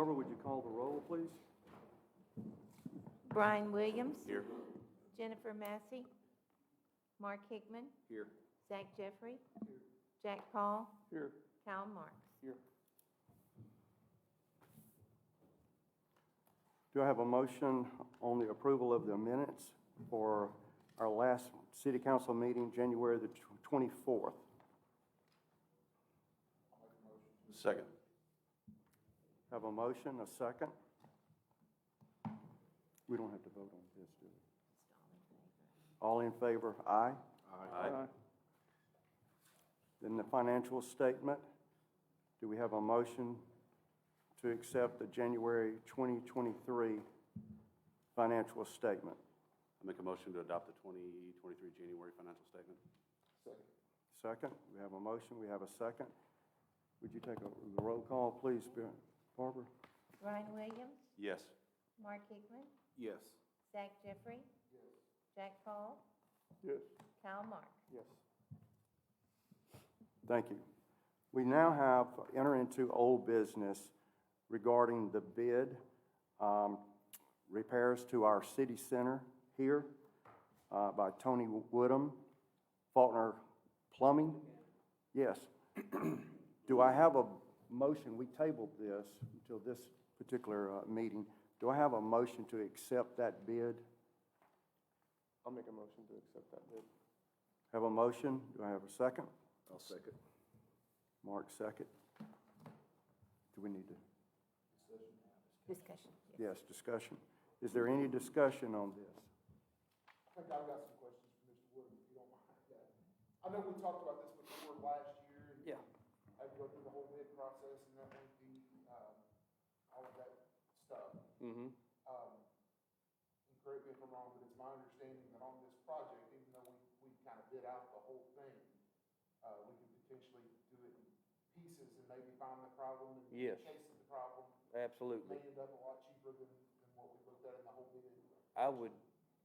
Barbara, would you call the roll, please? Brian Williams. Here. Jennifer Massey. Mark Hickman. Here. Zach Jeffrey. Jack Paul. Here. Kyle Marks. Here. Do I have a motion on the approval of the minutes for our last city council meeting, January the 24th? Second. Have a motion, a second? We don't have to vote on this, do we? All in favor, aye? Aye. Then the financial statement, do we have a motion to accept the January 2023 financial statement? I make a motion to adopt the 2023 January financial statement. Second, we have a motion, we have a second. Would you take a roll call, please, Barbara? Brian Williams. Yes. Mark Hickman. Yes. Zach Jeffrey. Jack Paul. Yes. Kyle Marks. Yes. Thank you. We now have enter into old business regarding the bid repairs to our city center here by Tony Woodham, Faulkner Plumbing. Yes. Do I have a motion? We tabled this until this particular meeting. Do I have a motion to accept that bid? I'll make a motion to accept that bid. Have a motion? Do I have a second? I'll second. Mark, second. Do we need to? Discussion. Yes, discussion. Is there any discussion on this? I think I've got some questions for Mr. Wood, if you don't mind. I know we talked about this before last year. And Yeah. I had to go through the whole bid process and that went the, all of that stuff. Mm-hmm. And correct me if I'm wrong, but it's my understanding that on this project, even though we kind of bid out the whole thing, we could potentially do it in pieces and maybe find the problem and Yes. chasing the problem. Absolutely. May end up a lot cheaper than what we looked at in the whole bid. I would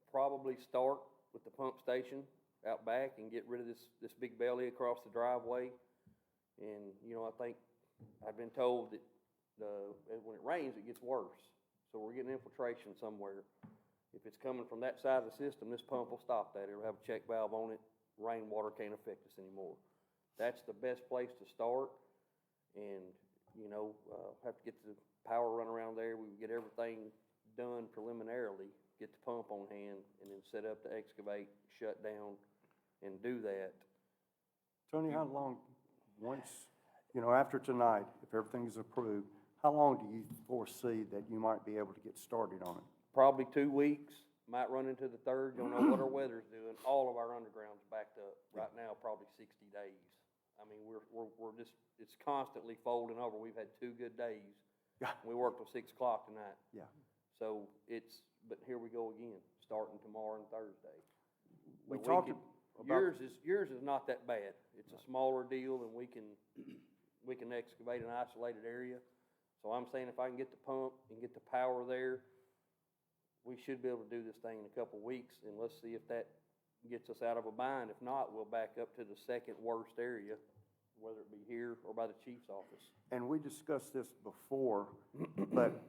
probably start with the pump station out back and get rid of this big belly across the driveway. And, I think I've been told that when it rains, it gets worse. So we're getting infiltration somewhere. If it's coming from that side of the system, this pump will stop that. It'll have a check valve on it. Rainwater can't affect us anymore. That's the best place to start. And, have to get the power run around there. We get everything done preliminarily, get the pump on hand, and then set up to excavate, shut down, and do that. Tony, how long, after tonight, if everything is approved, how long do you foresee that you might be able to get started on it? Probably 2 weeks, might run into the third, don't know what our weather's doing. All of our underground's backed up right now, probably 60 days. I mean, we're just, it's constantly folding over. We've had 2 good days. Yeah. We worked till 6 o'clock tonight. Yeah. So but here we go again, starting tomorrow and Thursday. We But talked about. Yours is not that bad. It's a smaller deal and we can excavate an isolated area. So I'm saying if I can get the pump and get the power there, we should be able to do this thing in a couple of weeks, and let's see if that gets us out of a bind. If not, we'll back up to the second worst area, whether it be here or by the chief's office. And we discussed this before, but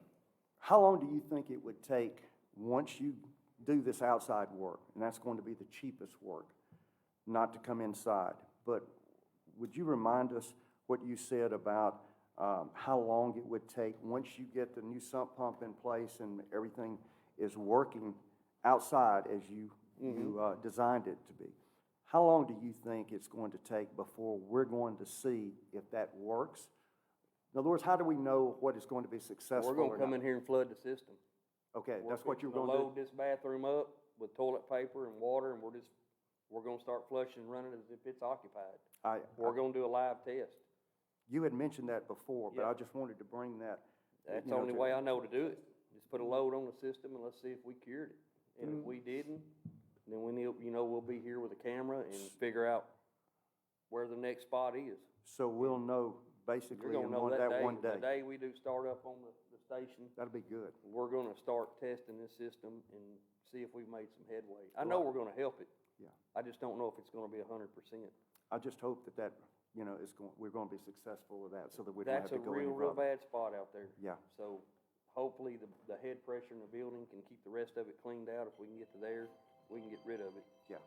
how long do you think it would take once you do this outside work? And that's going to be the cheapest work, not to come inside. But would you remind us what you said about how long it would take once you get the new sump pump in place and everything is working outside as you designed it to be? How long do you think it's going to take before we're going to see if that works? In other words, how do we know what is going to be successful? We're gonna or come not? in here and flood the system. Okay, We're that's what you're fixing going to do? load this bathroom up with toilet paper and water, and we're gonna start flushing and running as if it's occupied. We're gonna do a live test. You had mentioned that before, but Yeah. I just wanted to bring that. That's you the know, only way I know to do it. Just put a load on the system and let's see if we cured it. And if we didn't, then we'll be here with a camera and figure out where the next spot is. So we'll know basically You're gonna in know that day. one The day. day we do start up on the station, That'll be good. we're gonna start testing this system and see if we've made some headway. I know we're gonna help it. Yeah. I just don't know if it's gonna be 100%. I just hope that you know, we're gonna be successful with that, so that we don't have That's to a go any real further. bad spot out there. Yeah, So hopefully the head pressure in the building can keep the rest of it cleaned out. If we can get to there, we can get rid of it. yeah.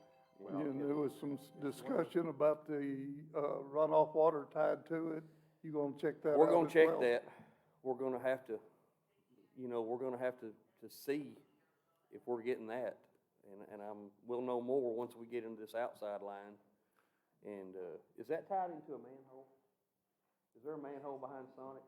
You Well, know? And there was some discussion about the, runoff water tied to it. You gonna check that out We're gonna as check well? that. We're gonna have to, you know, we're gonna have to see if we're getting that. And we'll know more once we get into this outside line. And, is that tied into a manhole? Is there a manhole behind Sonic?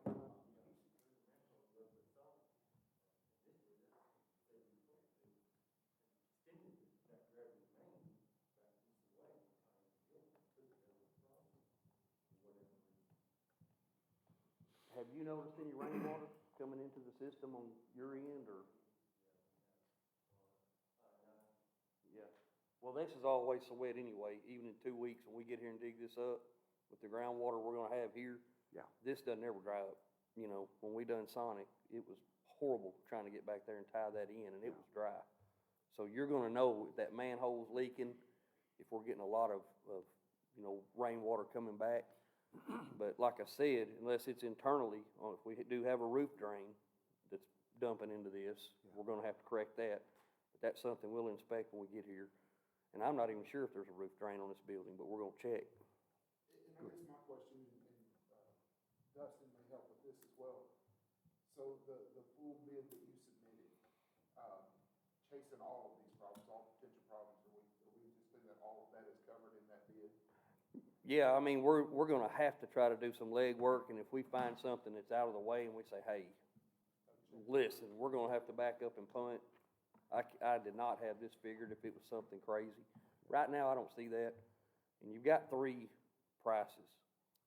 Have you noticed any rainwater coming into the system on your end, or? Yeah, well, this is always so wet anyway, even in 2 weeks, when we get here and dig this up, with the groundwater we're gonna have here. Yeah. This doesn't ever dry up, you know, when we done Sonic, it was horrible trying to get back there and tie that in, and it was dry. So you're gonna know if that manhole's leaking, if we're getting a lot of, you know, rainwater coming back. But like I said, unless it's internally, or if we do have a roof drain that's dumping into this, we're gonna have to correct that. But that's something we'll inspect when we get here. And I'm not even sure if there's a roof drain on this building, but we're gonna check. And I guess my question, and Dustin may help with this as well. So the full bid that you submitted, chasing all of these problems, all potential problems, are we just saying that all of that is covered in that bid? Yeah, I mean, we're gonna have to try to do some legwork, and if we find something that's out of the way and we say, hey, listen, we're gonna have to back up and punt. I did not have this figured if it was something crazy. Right now, I don't see that. And you've got 3 prices,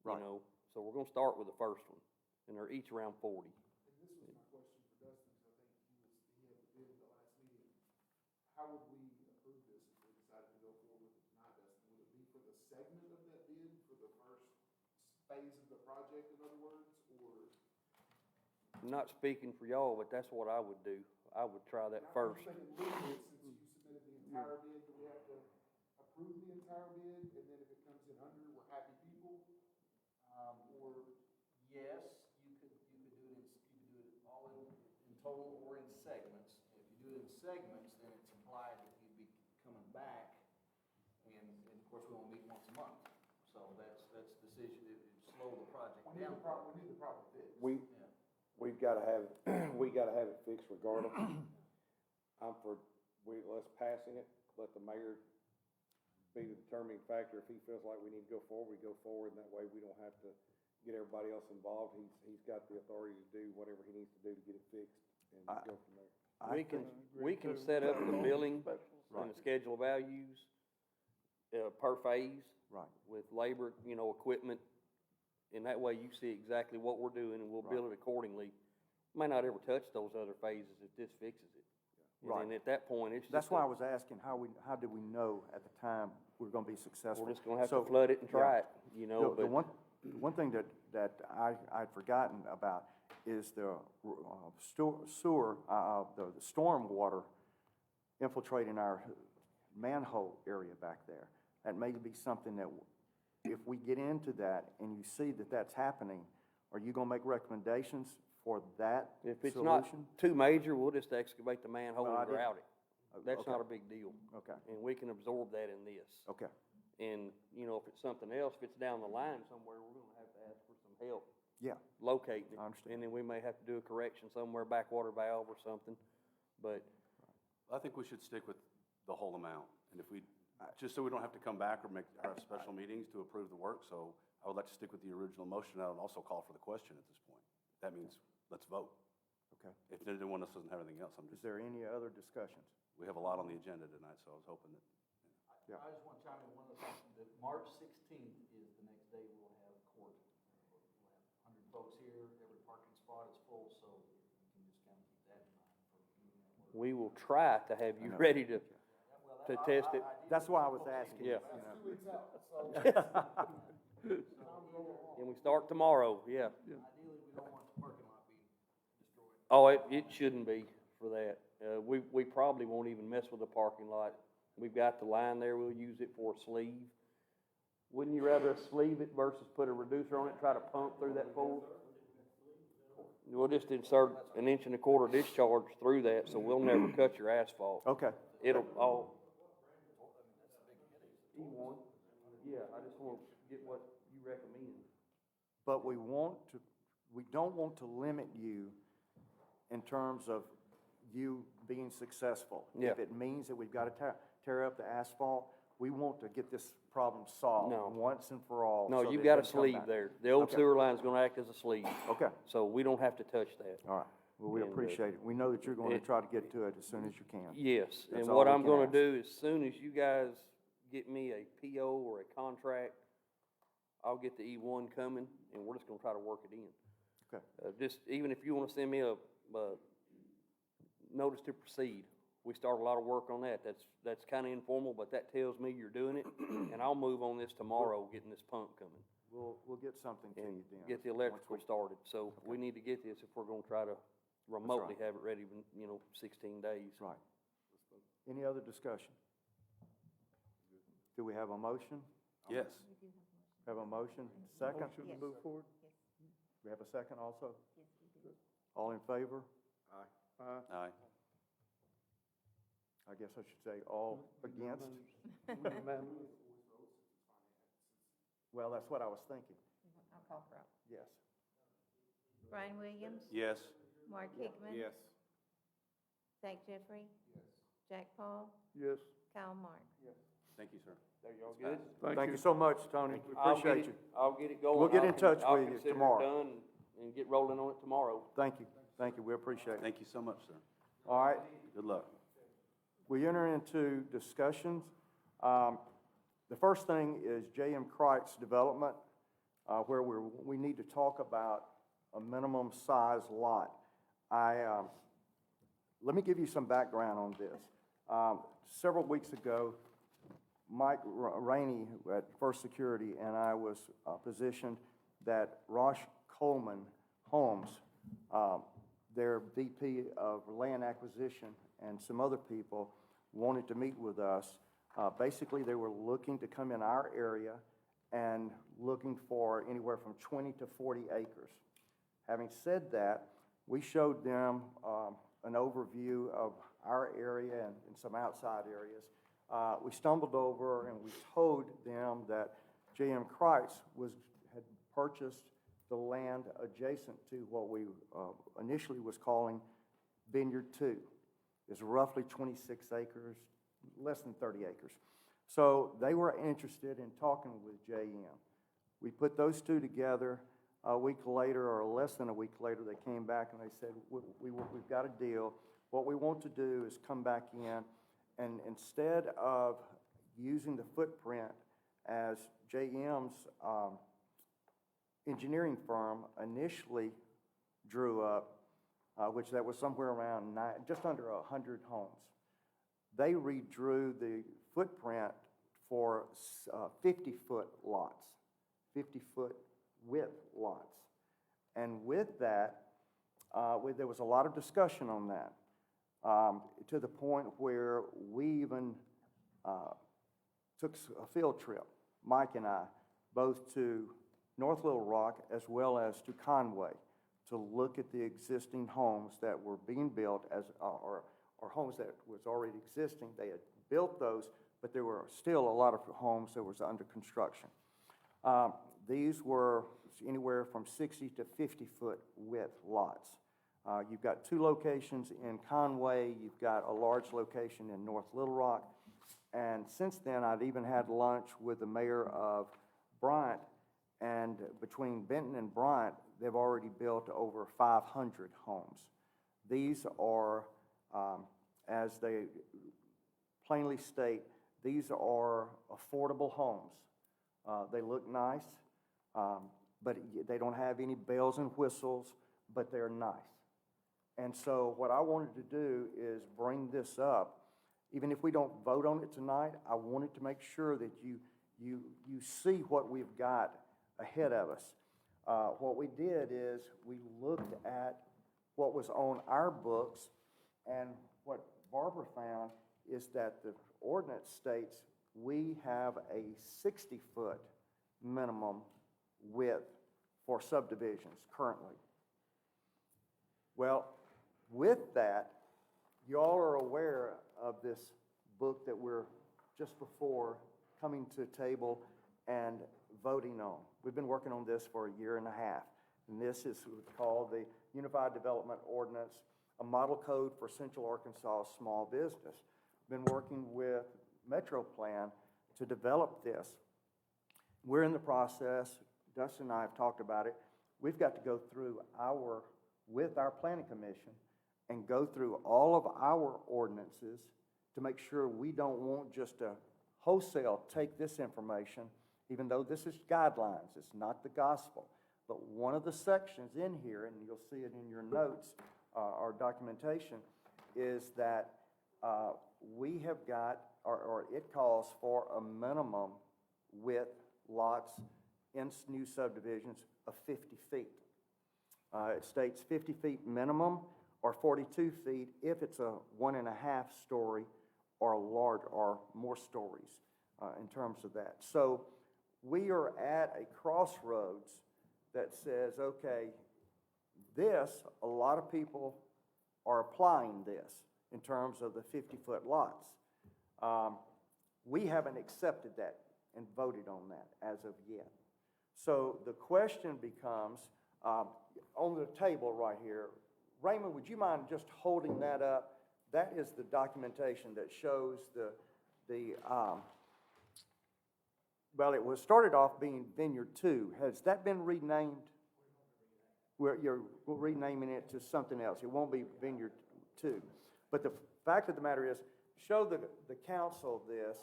you Right. know, so we're gonna start with the first one, and they're each around 40. And this was my question for Dustin, because I think he had the bid at the last meeting. How would we approve this if we decided to go forward with it tonight, Dustin? Would it be for the segment of that bid, for the first phase of the project, in other words, or? I'm not speaking for y'all, but that's what I would do. I would try that I'm first. thinking legally, since you submitted the entire bid, do we have to approve the entire bid, and then if it comes in under, we're happy people? Or, Yes, you could do it all in total or in segments. If you do it in segments, then it's implied that you'd be coming back, and of course, we only meet once a month. So that's the decision, it would slow the project we need down. we need the problem fixed. Yeah. We've gotta have, we gotta have it fixed regardless. Let's passing it, let the mayor be the determining factor. If he feels like we need to go forward, we go forward, and that way we don't have to get everybody else involved. He's got the authority to do whatever he needs to do to get it fixed and go from there. I We can set up the billing and the schedule of values, per phase. Right. With labor, you know, equipment, and that way you see exactly what we're doing, and we'll bill it accordingly. May not ever touch those other phases if this fixes it. Right. And then at that point, it's just. That's why I was asking, how do we know at the time we're gonna be successful? We're just gonna have So, to flood it and try yeah. it, you know, The but. one thing that I'd forgotten about is the sewer, the storm water infiltrating our manhole area back there. That may be something that, if we get into that and you see that that's happening, are you gonna make recommendations for that If it's not solution? too major, we'll just excavate the manhole Well, I and didn't- grout it. That's Okay. not a big deal, Okay, and we can absorb that in this. okay, And, you know, if it's something else, if it's down the line somewhere, we're gonna have to ask for some help yeah, locating it. I understand. And then we may have to do a correction somewhere, backwater valve or something, but I think we should stick with the whole amount. And if we, just so we don't have to come back or have special meetings to approve the work, so I would like to stick with the original motion. I would also call for the question at this point. That means, let's vote. okay. If anyone else doesn't have anything else, I'm Is just, there any other discussions? we have a lot on the agenda tonight, so I was hoping that. Yeah. I just want to chime in one other thing, that March 16th is the next day we'll have court. We'll have 100 folks here, every parking spot is full, so you can just kind of keep that in mind for moving that work. we will try to have you ready to test it. That's why I was asking. Yeah. you know. 2 weeks out, so. And we start tomorrow, yeah. Ideally, we don't want the parking lot being destroyed. Oh, it shouldn't be for that. We probably won't even mess with the parking lot. We've got the line there, we'll use it for a sleeve. Wouldn't you rather us sleeve it versus put a reducer on it, and try to pump through that pool? We'll just insert an 1.25 inch discharge through that, so we'll never cut your asphalt. Okay, It'll all. E1, yeah, I just wanna get what you recommend. but we don't want to limit you in terms of you being successful. Yeah. If it means that we've got to tear up the asphalt, we want to get this problem solved No. once and for all. No, so you've that it got a doesn't come sleeve back. there. The old Okay. sewer line's gonna act as a sleeve, Okay, so we don't have to touch that. all right. Well, we And, appreciate it. We know that you're going to it- try to get to it as soon as you can. Yes, That's and all what we I'm can gonna ask. do, as soon as you guys get me a PO or a contract, I'll get the E1 coming, and we're just gonna try to work it in. Okay. Just, even if you wanna send me a notice to proceed, we start a lot of work on that. That's kinda informal, but that tells me you're doing it, and I'll move on this tomorrow, getting this pump coming. We'll get something to you And then. get the once electrical we- started, so we need to get this if we're gonna try to remotely have it ready in, 16 days. That's right. Any other discussion? Do we have a motion? Yes. Have a motion? Second? Motion to move forward? We have a second also? All in favor? Aye. I guess I should say all against? Unanimous. Well, that's what I was thinking, I'll call for it. yes. Brian Williams, Yes. Mark Hickman. Yes. Zach Jeffrey. Jack Paul, Yes, Kyle Mark. Thank you, sir. Are y'all good? Thank you so much, Tony. We appreciate you. I'll get it going. We'll get in touch I'll with you consider it tomorrow. done and get rolling on it tomorrow. Thank you, thank you, we appreciate it. Thank you so much, sir. All right, Good luck. we enter into discussions. The first thing is J.M. Kreitz development, where we need to talk about a minimum size lot. Let me give you some background on this. Several weeks ago, Mike Rainey at First Security and I was positioned that Rosh Coleman Homes, their VP of land acquisition, and some other people wanted to meet with us. Basically, they were looking to come in our area and looking for anywhere from 20 to 40 acres. Having said that, we showed them an overview of our area and some outside areas. We stumbled over and we told them that J.M. Kreitz had purchased the land adjacent to what we initially was calling Vineyard 2. It's roughly 26 acres, less than 30 acres. So they were interested in talking with J.M. We put those two together. A week later, or less than a week later, they came back and they said, we've got a deal. What we want to do is come back in, and instead of using the footprint as J.M.'s engineering firm initially drew up, which that was somewhere around just under 100 homes, they redrew the footprint for 50-foot lots, 50-foot width lots. And with that, there was a lot of discussion on that, to the point where we even took a field trip, Mike and I, both to North Little Rock as well as to Conway, to look at the existing homes that were being built or homes that was already existing. They had built those, but there were still a lot of homes that was under construction. These were anywhere from 60 to 50-foot width lots. You've got two locations in Conway. You've got a large location in North Little Rock. And since then, I've even had lunch with the mayor of Bryant. And between Benton and Bryant, they've already built over 500 homes. These are, as they plainly state, these are affordable homes. They look nice, but they don't have any bells and whistles, but they're nice. And so what I wanted to do is bring this up. Even if we don't vote on it tonight, I wanted to make sure that you see what we've got ahead of us. What we did is we looked at what was on our books, and what Barbara found is that the ordinance states we have a 60-foot minimum width for subdivisions currently. Well, with that, y'all are aware of this book that we're just before coming to table and voting on. We've been working on this for a year and a half, and this is called the Unified Development Ordinance, a model code for Central Arkansas small business. Been working with Metro Plan to develop this. We're in the process, Dustin and I have talked about it. We've got to go through with our planning commission and go through all of our ordinances to make sure we don't want just to wholesale take this information, even though this is guidelines, it's not the gospel. But one of the sections in here, and you'll see it in your notes, our documentation, is that we have got, or it calls for a minimum width lots in new subdivisions of 50 feet. It states 50 feet minimum or 42 feet if it's a 1.5 story or large or more stories in terms of that. So we are at a crossroads that says, okay, a lot of people are applying this in terms of the 50-foot lots. We haven't accepted that and voted on that as of yet. So the question becomes, on the table right here, Raymond, would you mind just holding that up? That is the documentation that shows well, it was started off being Vineyard 2. Has that been renamed? You're renaming it to something else. It won't be Vineyard 2. But the fact of the matter is, show the council this.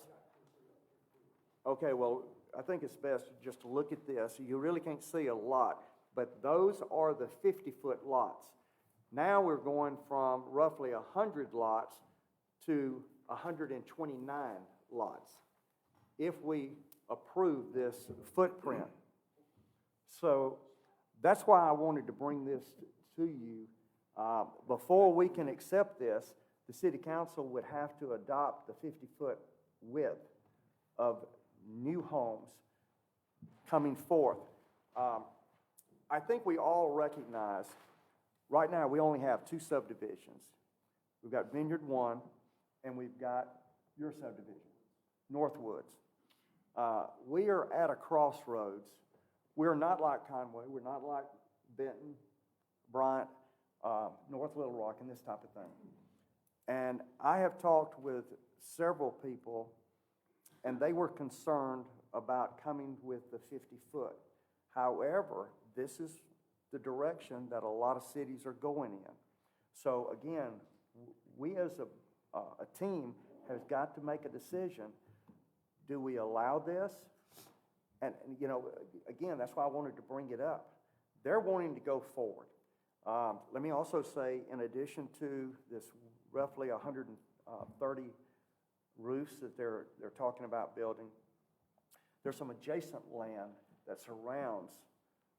Okay, well, I think it's best just to look at this. You really can't see a lot, but those are the 50-foot lots. Now we're going from roughly 100 lots to 129 lots if we approve this footprint. So that's why I wanted to bring this to you. Before we can accept this, the city council would have to adopt the 50-foot width of new homes coming forth. I think we all recognize, right now we only have 2 subdivisions. We've got Vineyard 1 and we've got your subdivision, Northwoods. We are at a crossroads. We're not like Conway, we're not like Benton, Bryant, North Little Rock, and this type of thing. And I have talked with several people, and they were concerned about coming with the 50-foot. However, this is the direction that a lot of cities are going in. So again, we as a team has got to make a decision. Do we allow this? And you know, again, that's why I wanted to bring it up. They're wanting to go forward. Let me also say, in addition to this roughly 130 roofs that they're talking about building, there's some adjacent land that surrounds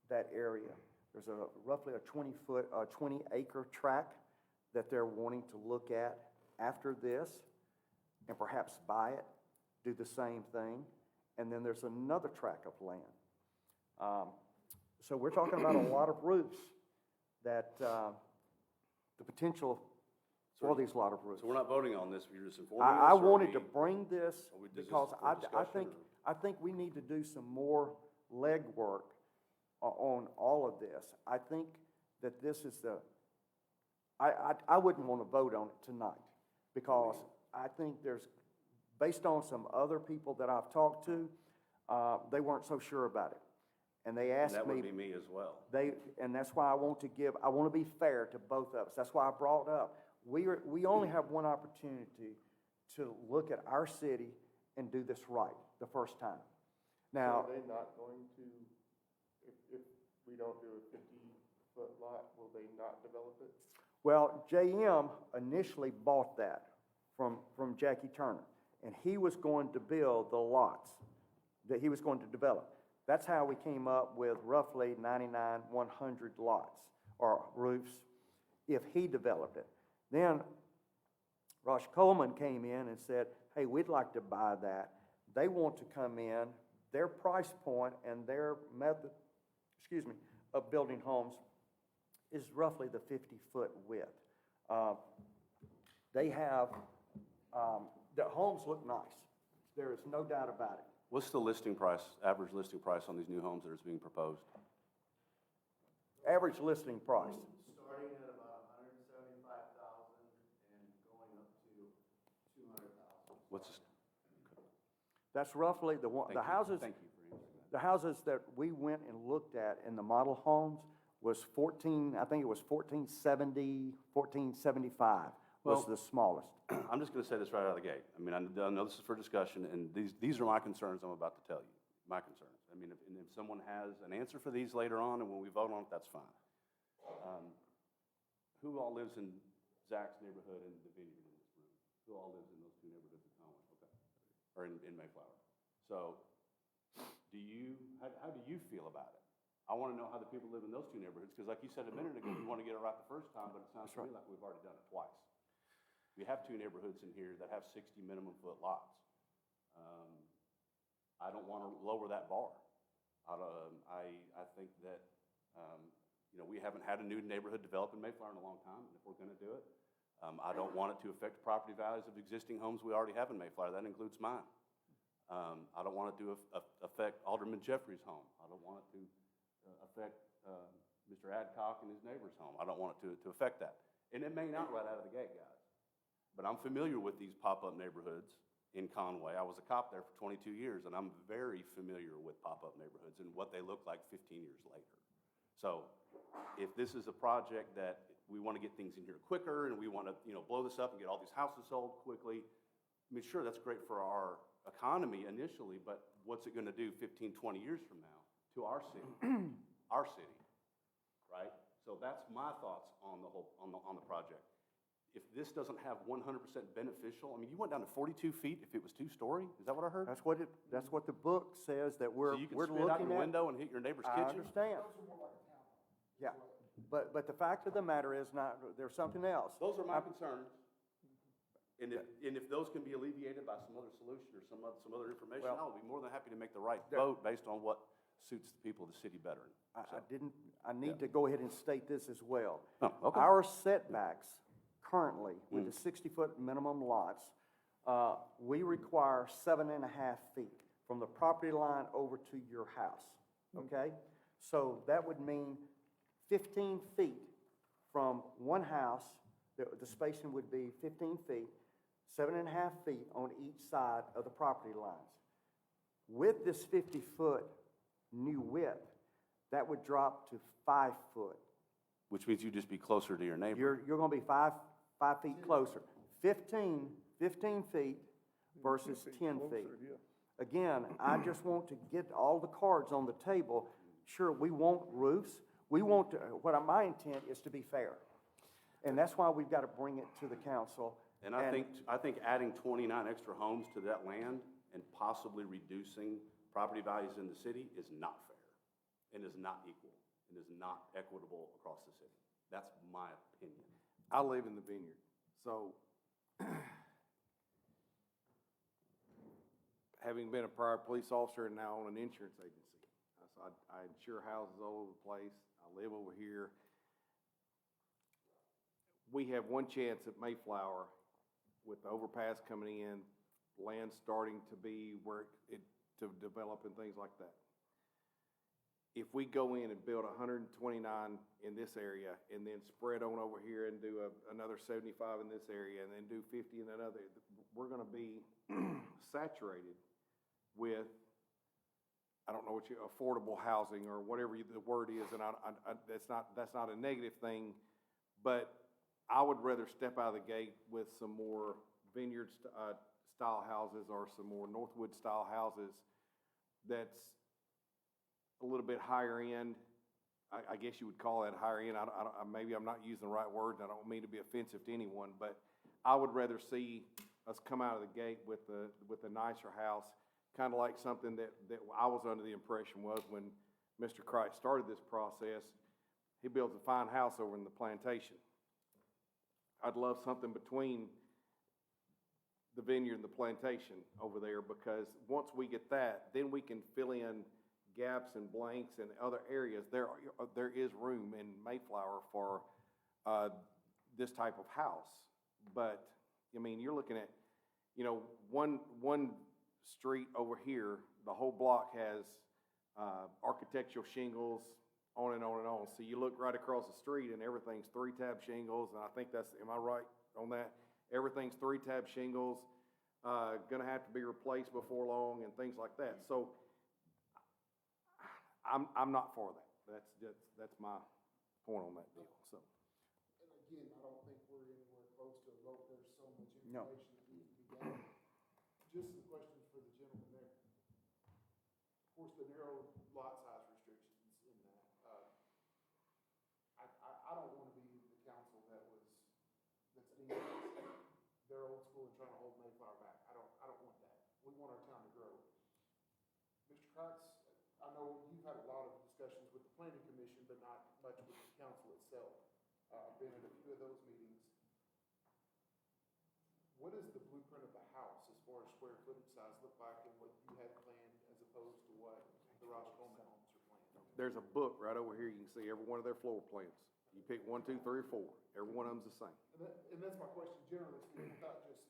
that area. There's roughly a 20-acre tract that they're wanting to look at after this and perhaps buy it, do the same thing. And then there's another tract of land. So we're talking about a lot of roofs that the potential for these lot of roofs. So we're not voting on this, you're just informing us? I or wanted we- to bring this or we- is this because for discussion, I think we need to do some more legwork on all of this. I think that this is I wouldn't want to vote on it tonight because I think based on some other people that I've talked to, they weren't so sure about it. And they asked me. And that would be me as well. And that's why I want to be fair to both of us. That's why I brought up, we only have one opportunity to look at our city and do this right the first time. Now. So are they not going to, if we don't do a 50-foot lot, will they not develop it? Well, JM initially bought that from Jackie Turner, and he was going to build the lots that he was going to develop. That's how we came up with roughly 99, 100 lots or roofs if he developed it. Then Rosh Coleman came in and said, hey, we'd like to buy that. They want to come in, their price point and their method, of building homes is roughly the 50-foot width. They have, the homes look nice. There is no doubt about it. What's the listing price, average listing price on these new homes that is being proposed? Average listing price. Starting at about $175,000 and going up to $200,000. What's, this- That's roughly the one, thank the you. houses, Thank you for answering that. the houses that we went and looked at in the model homes was 14, I think it was 1470, 1475 was Well- the smallest. I'm just gonna say this right out of the gate. I mean, I know this is for discussion, and these are my concerns I'm about to tell you, my concerns. I mean, if someone has an answer for these later on, and when we vote on it, that's fine. Who all lives in Zach's neighborhood and the vineyard in this room? Who all lives in those two neighborhoods in Conway? Okay. Or in Mayflower? So, how do you feel about it? I wanna know how the people live in those two neighborhoods, because like you said a minute ago, you wanna get it right the first time, but it sounds to me like we've already done it twice. We have two neighborhoods in here that have 60 minimum foot lots. I don't want to lower that bar. I think that, we haven't had a new neighborhood develop in Mayflower in a long time, and if we're going to do it, I don't want it to affect property values of existing homes we already have in Mayflower. That includes mine. I don't want it to affect Alderman Jeffrey's home. I don't want it to affect Mr. Adcock and his neighbor's home. I don't want it to affect that. And it may not right out of the gate, guys. But I'm familiar with these pop-up neighborhoods in Conway. I was a cop there for 22 years, and I'm very familiar with pop-up neighborhoods and what they look like 15 years later. So if this is a project that we want to get things in here quicker and we want to, blow this up and get all these houses sold quickly, I mean, sure, that's great for our economy initially, but what's it going to do 15, 20 years from now to our city, right? So that's my thoughts on the whole, on the project. If this doesn't have 100% beneficial, I mean, you went down to 42 feet if it was two-story? Is that what I heard? That's what the book says that we're So you can we're spit out looking your at. window and hit your neighbor's I kitchen? understand. Yeah, but the fact of the matter is not, there's something else. Those are my concerns. And if those can be alleviated by some other solution or some other information, Well- I'll be more than happy to make the right vote based on what suits the people of the city better. I need to go ahead and state this as well. Oh, okay. Our setbacks currently with the 60-foot minimum lots, we require 7.5 feet from the property line over to your house, okay? So that would mean 15 feet from one house, the spacing would be 15 feet, 7.5 feet on each side of the property lines. With this 50-foot new width, that would drop to 5 foot. Which means you'd just be closer to your neighbor. You're gonna be 5 feet closer. 15 feet versus 10 feet. Closer, yeah. Again, I just want to get all the cards on the table. Sure, we want roofs. We want to, my intent is to be fair. And that's why we've got to bring it to the council. And I think adding 29 extra homes to that land and possibly reducing property values in the city is not fair and is not equal and is not equitable across the city. That's my opinion. I live in the vineyard, so having been a prior police officer and now on an insurance agency, so I insure houses all over the place. I live over here. We have one chance at Mayflower with the overpass coming in, land starting to be where to develop and things like that. If we go in and build 129 in this area and then spread on over here and do another 75 in this area and then do 50 in another, we're gonna be saturated with, I don't know what affordable housing or whatever the word is, and that's not a negative thing, but I would rather step out of the gate with some more vineyard style houses or some more Northwood style houses that's a little bit higher end. I guess you would call that higher end. Maybe I'm not using the right words. I don't mean to be offensive to anyone, but I would rather see us come out of the gate with a nicer house, kind of like something that I was under the impression was when Mr. Christ started this process. He builds a fine house over in the plantation. I'd love something between the vineyard and the plantation over there, because once we get that, then we can fill in gaps and blanks in other areas. There is room in Mayflower for, this type of house. But, I mean, you're looking at, you know, one street over here, the whole block has, architectural shingles, on and on and on. So you look right across the street and everything's 3-tab shingles, and I think that's, am I right on that? Everything's 3-tab shingles, gonna have to be replaced before long and things like that. So I'm not for that. That's my point on that deal, so. And again, I don't think we're anywhere close to a vote. There's so much No. information that needs to be gathered. Just some questions for the gentleman there. Of course, the narrow lot size restrictions in that, I don't wanna be the council that's leaning, they're old school and trying to hold Mayflower back. I don't want that. We want our town to grow. Mr. Cox, I know you've had a lot of discussions with the planning commission, but not much with the council itself. I've been at a few of those meetings. What does the blueprint of the house, as far as square footage size, look like and what you had planned as opposed to what the Roger Coleman homes are planned? There's a book right over here. You can see every one of their floor plans. You pick 1, 2, 3, or 4. Every one of them's the same. And that's my question, generally speaking, without just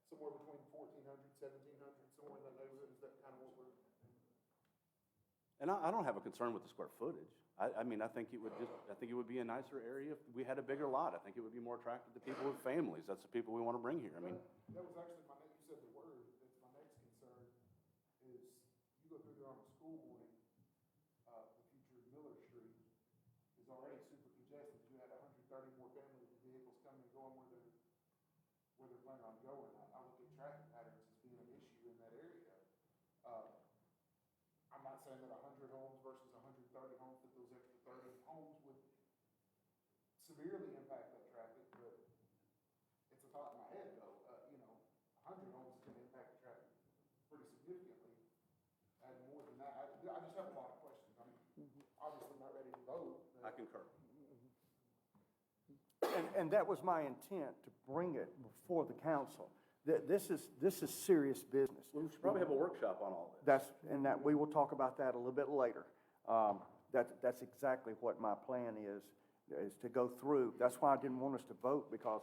somewhere between 1,400, 1,700, somewhere in that neighborhood, is that kind of what we're? And I don't have a concern with the square footage. I mean, I think it would be a nicer area if we had a bigger lot. I think it would be more attractive to people with families. That's the people we want to bring here. I mean, That was actually you said the word, that's my next concern, is you go through there on a school morning, the future Miller Street is already super congested. You had 130 more family vehicles coming and going where they're planning on going. I look at traffic patterns as being an issue in that area. I'm not saying that 100 homes versus 130 homes, that those extra 30 homes would severely impact that traffic, but it's a thought in my head though. 100 homes is gonna impact the traffic pretty significantly. And more than that, I just have a lot of questions. I'm obviously not ready to vote. I concur. And that was my intent, to bring it before the council. This is serious business. We should probably have a workshop on all this. We will talk about that a little bit later. That's exactly what my plan is to go through. That's why I didn't want us to vote, because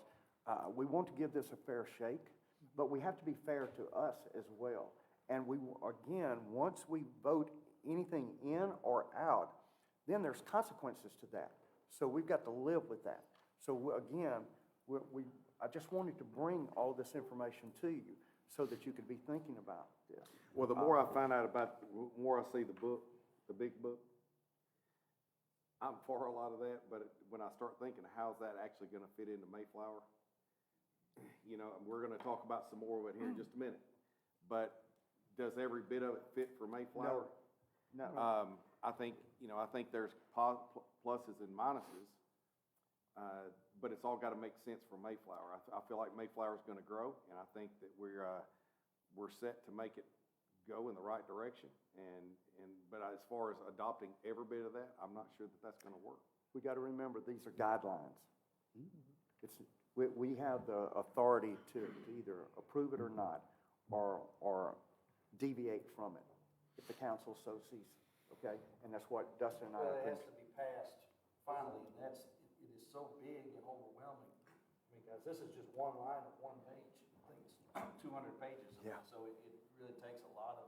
we want to give this a fair shake, but we have to be fair to us as well. And again, once we vote anything in or out, then there's consequences to that. So we've got to live with that. So again, I just wanted to bring all this information to you so that you could be thinking about this. Well, the more I find out about, the more I see the book, the big book, I'm for a lot of that, but when I start thinking, how's that actually gonna fit into Mayflower? You know, we're gonna talk about some more of it here in just a minute, but does every bit of it fit for Mayflower? No. I think there's pluses and minuses, but it's all gotta make sense for Mayflower. I feel like Mayflower's gonna grow, and I think that we're set to make it go in the right direction. But as far as adopting every bit of that, I'm not sure that that's gonna work. We got to remember, these are guidelines. We have the authority to either approve it or not, or deviate from it, if the council so sees, okay? And that's what Dustin and I. Well, it has to be passed finally, and it is so big and overwhelming. I mean, guys, this is just one line of one page. I think it's 200 pages of it. Yeah. So it really takes a lot of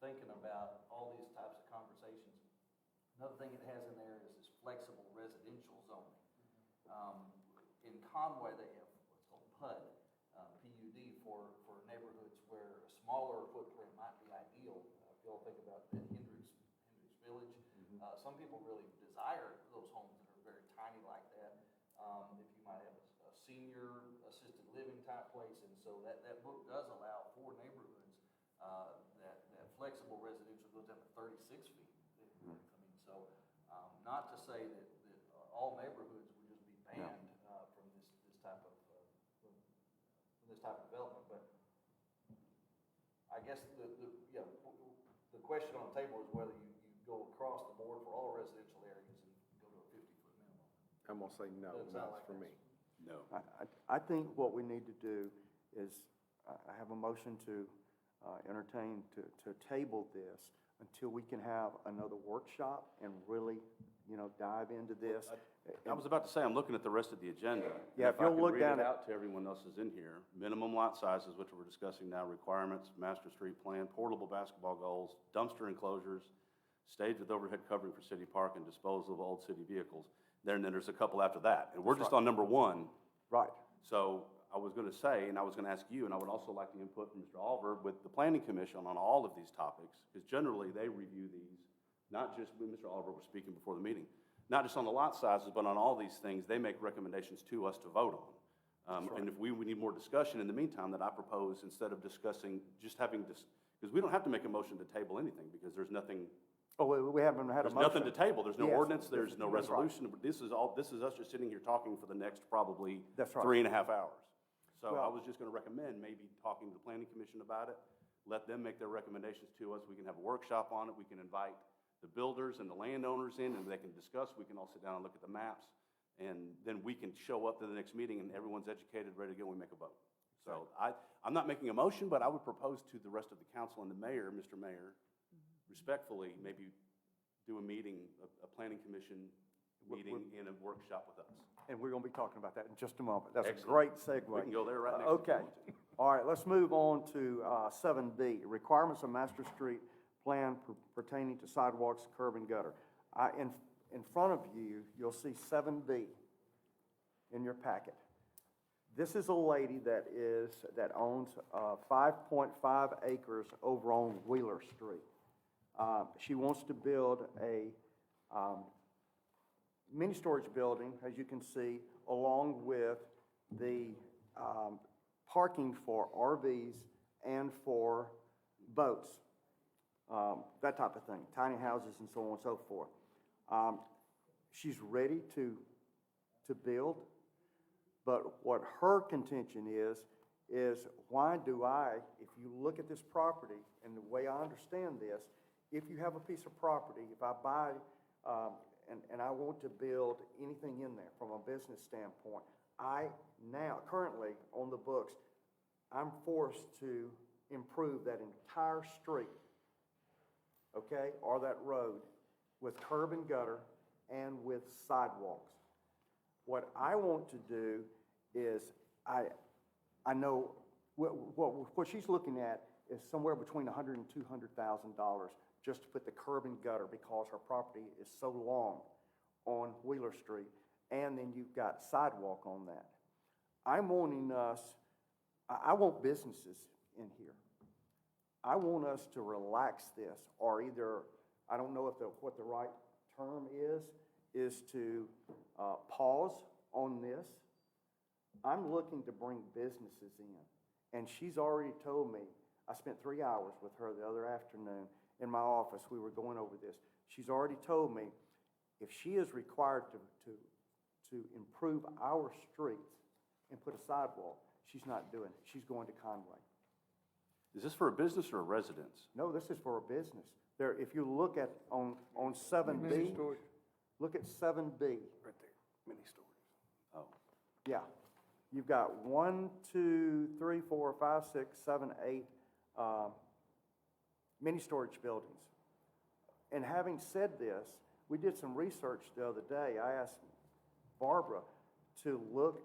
thinking about all these types of conversations. Another thing it has in there is this flexible residential zoning. In Conway, they have what's called PUD, PUD, for neighborhoods where a smaller footprint might be ideal. If you all think about that Hendricks Village, some people really desire those homes that are very tiny like that. If you might have a senior assisted living type place, and so that book does allow for neighborhoods that flexible residential goes down to 36 feet. I mean, so not to say that all neighborhoods would just be banned from this type of development, but I guess the question on the table is whether you go across the board for all residential areas and go to a 50-foot minimum. I'm gonna say no, Doesn't sound that's like for me. that's- No. I think what we need to do is, I have a motion to entertain to table this until we can have another workshop and really, dive into this. I was about to say, I'm looking at the rest of the agenda. Yeah, if you'll look down If I could read it at- out to everyone else who's in here, minimum lot sizes, which we're discussing now, requirements, master street plan, portable basketball goals, dumpster enclosures, stage with overhead covering for city park and disposal of old city vehicles. Then there's a couple after that, and we're That's just right. on number one. Right. So I was gonna say, and I was gonna ask you, and I would also like the input from Mr. Oliver with the planning commission on all of these topics, because generally they review these, not just when Mr. Oliver was speaking before the meeting, not just on the lot sizes, but on all these things, they make recommendations to us to vote on. And if we need more discussion in the meantime, that I propose, instead of discussing, just having this, because we don't have to make a motion to table anything, because there's nothing, Oh, we haven't had a there's motion. nothing to table, there's no Yes, ordinance, there's no that's right. resolution. This is us just sitting here talking for the next probably That's right. 3.5 hours. So I Well- was just gonna recommend maybe talking to the planning commission about it, let them make their recommendations to us, we can have a workshop on it, we can invite the builders and the landowners in, and they can discuss, we can all sit down and look at the maps, and then we can show up to the next meeting, and everyone's educated, ready to go, and we make a vote. So I'm not making a motion, but I would propose to the rest of the council and the mayor, Mr. Mayor, respectfully, maybe do a meeting, a planning commission meeting in a workshop with us. And we're gonna be talking about that in just a moment. That's a Excellent. great segue. We can go there right next. Okay. All right, let's move on to 7B, requirements of master street plan pertaining to sidewalks, curb, and gutter. In front of you, you'll see 7B in your packet. This is a lady that owns 5.5 acres over on Wheeler Street. She wants to build a mini storage building, as you can see, along with the parking for RVs and for boats, that type of thing, tiny houses and so on and so forth. She's ready to build, but what her contention is why do I, if you look at this property, and the way I understand this, if you have a piece of property, if I buy, and I want to build anything in there from a business standpoint, I now, currently on the books, I'm forced to improve that entire street, okay, or that road with curb and gutter and with sidewalks. What I want to do is, I know, what she's looking at is somewhere between $100,000 and $200,000 just to put the curb and gutter because her property is so long on Wheeler Street, and then you've got sidewalk on that. I'm wanting us, I want businesses in here. I want us to relax this, or either, I don't know what the right term is to pause on this. I'm looking to bring businesses in, and she's already told me, I spent 3 hours with her the other afternoon in my office, we were going over this. She's already told me if she is required to improve our streets and put a sidewalk, she's not doing it. She's going to Conway. Is this for a business or a residence? No, this is for a business. There, if you look at, on 7B, Mini storage. look at 7B. Right there, mini stories. Oh, Yeah. You've got 1, 2, 3, 4, 5, 6, 7, 8 mini storage buildings. And having said this, we did some research the other day. I asked Barbara to look,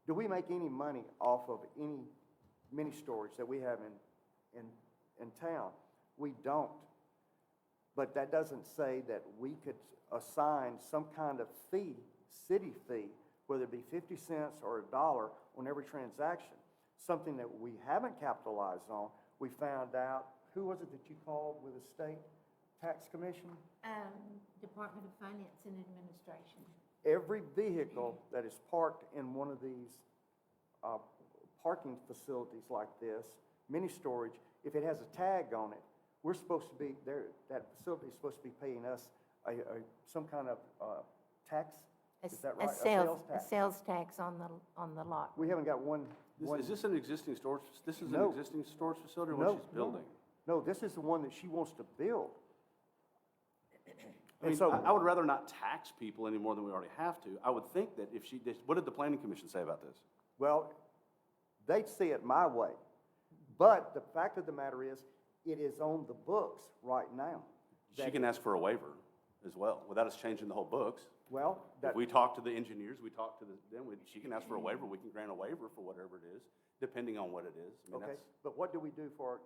do we make any money off of any mini storage that we have in town? We don't. But that doesn't say that we could assign some kind of fee, city fee, whether it be 50 cents or $1 on every transaction. Something that we haven't capitalized on. We found out, who was it that you called with the state tax commission? Department of Finance and Administration. Every vehicle that is parked in one of these parking facilities like this, mini storage, if it has a tag on it, we're supposed to be there. That facility is supposed to be paying us some kind of tax. Is that right? A sales tax on the lot. We haven't got one. is this an existing storage, this is an No. existing storage facility or No, what she's building? No, this is the one that she wants to build. I And mean, so- I would rather not tax people any more than we already have to. I would think that if she did, what did the planning commission say about this? Well, they'd see it my way. But the fact of the matter is, it is on the books right now. She can ask for a waiver as well, without us changing the whole books. Well, If that, we talk to the engineers, we talk to she can ask for a waiver, we can grant a waiver for whatever it is, depending on what it is. I mean, okay, that's- but what do we do for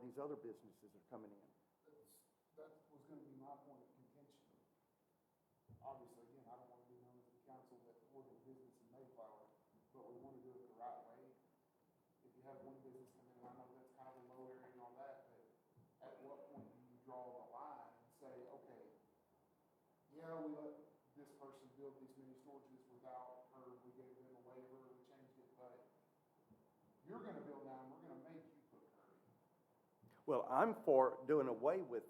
these other businesses that are coming in? That was gonna be my point of contention. Obviously, again, I don't wanna be known as the council that ordered business in Mayflower, but we wanna do it the right way. If you have one business come in, I know that's kind of a low area and all that, but at what point do you draw the line and say, okay, yeah, we let this person build these mini storages without her, we gave them a waiver, we changed it, but you're gonna build now, and we're gonna make you put curb. Well, I'm for doing away with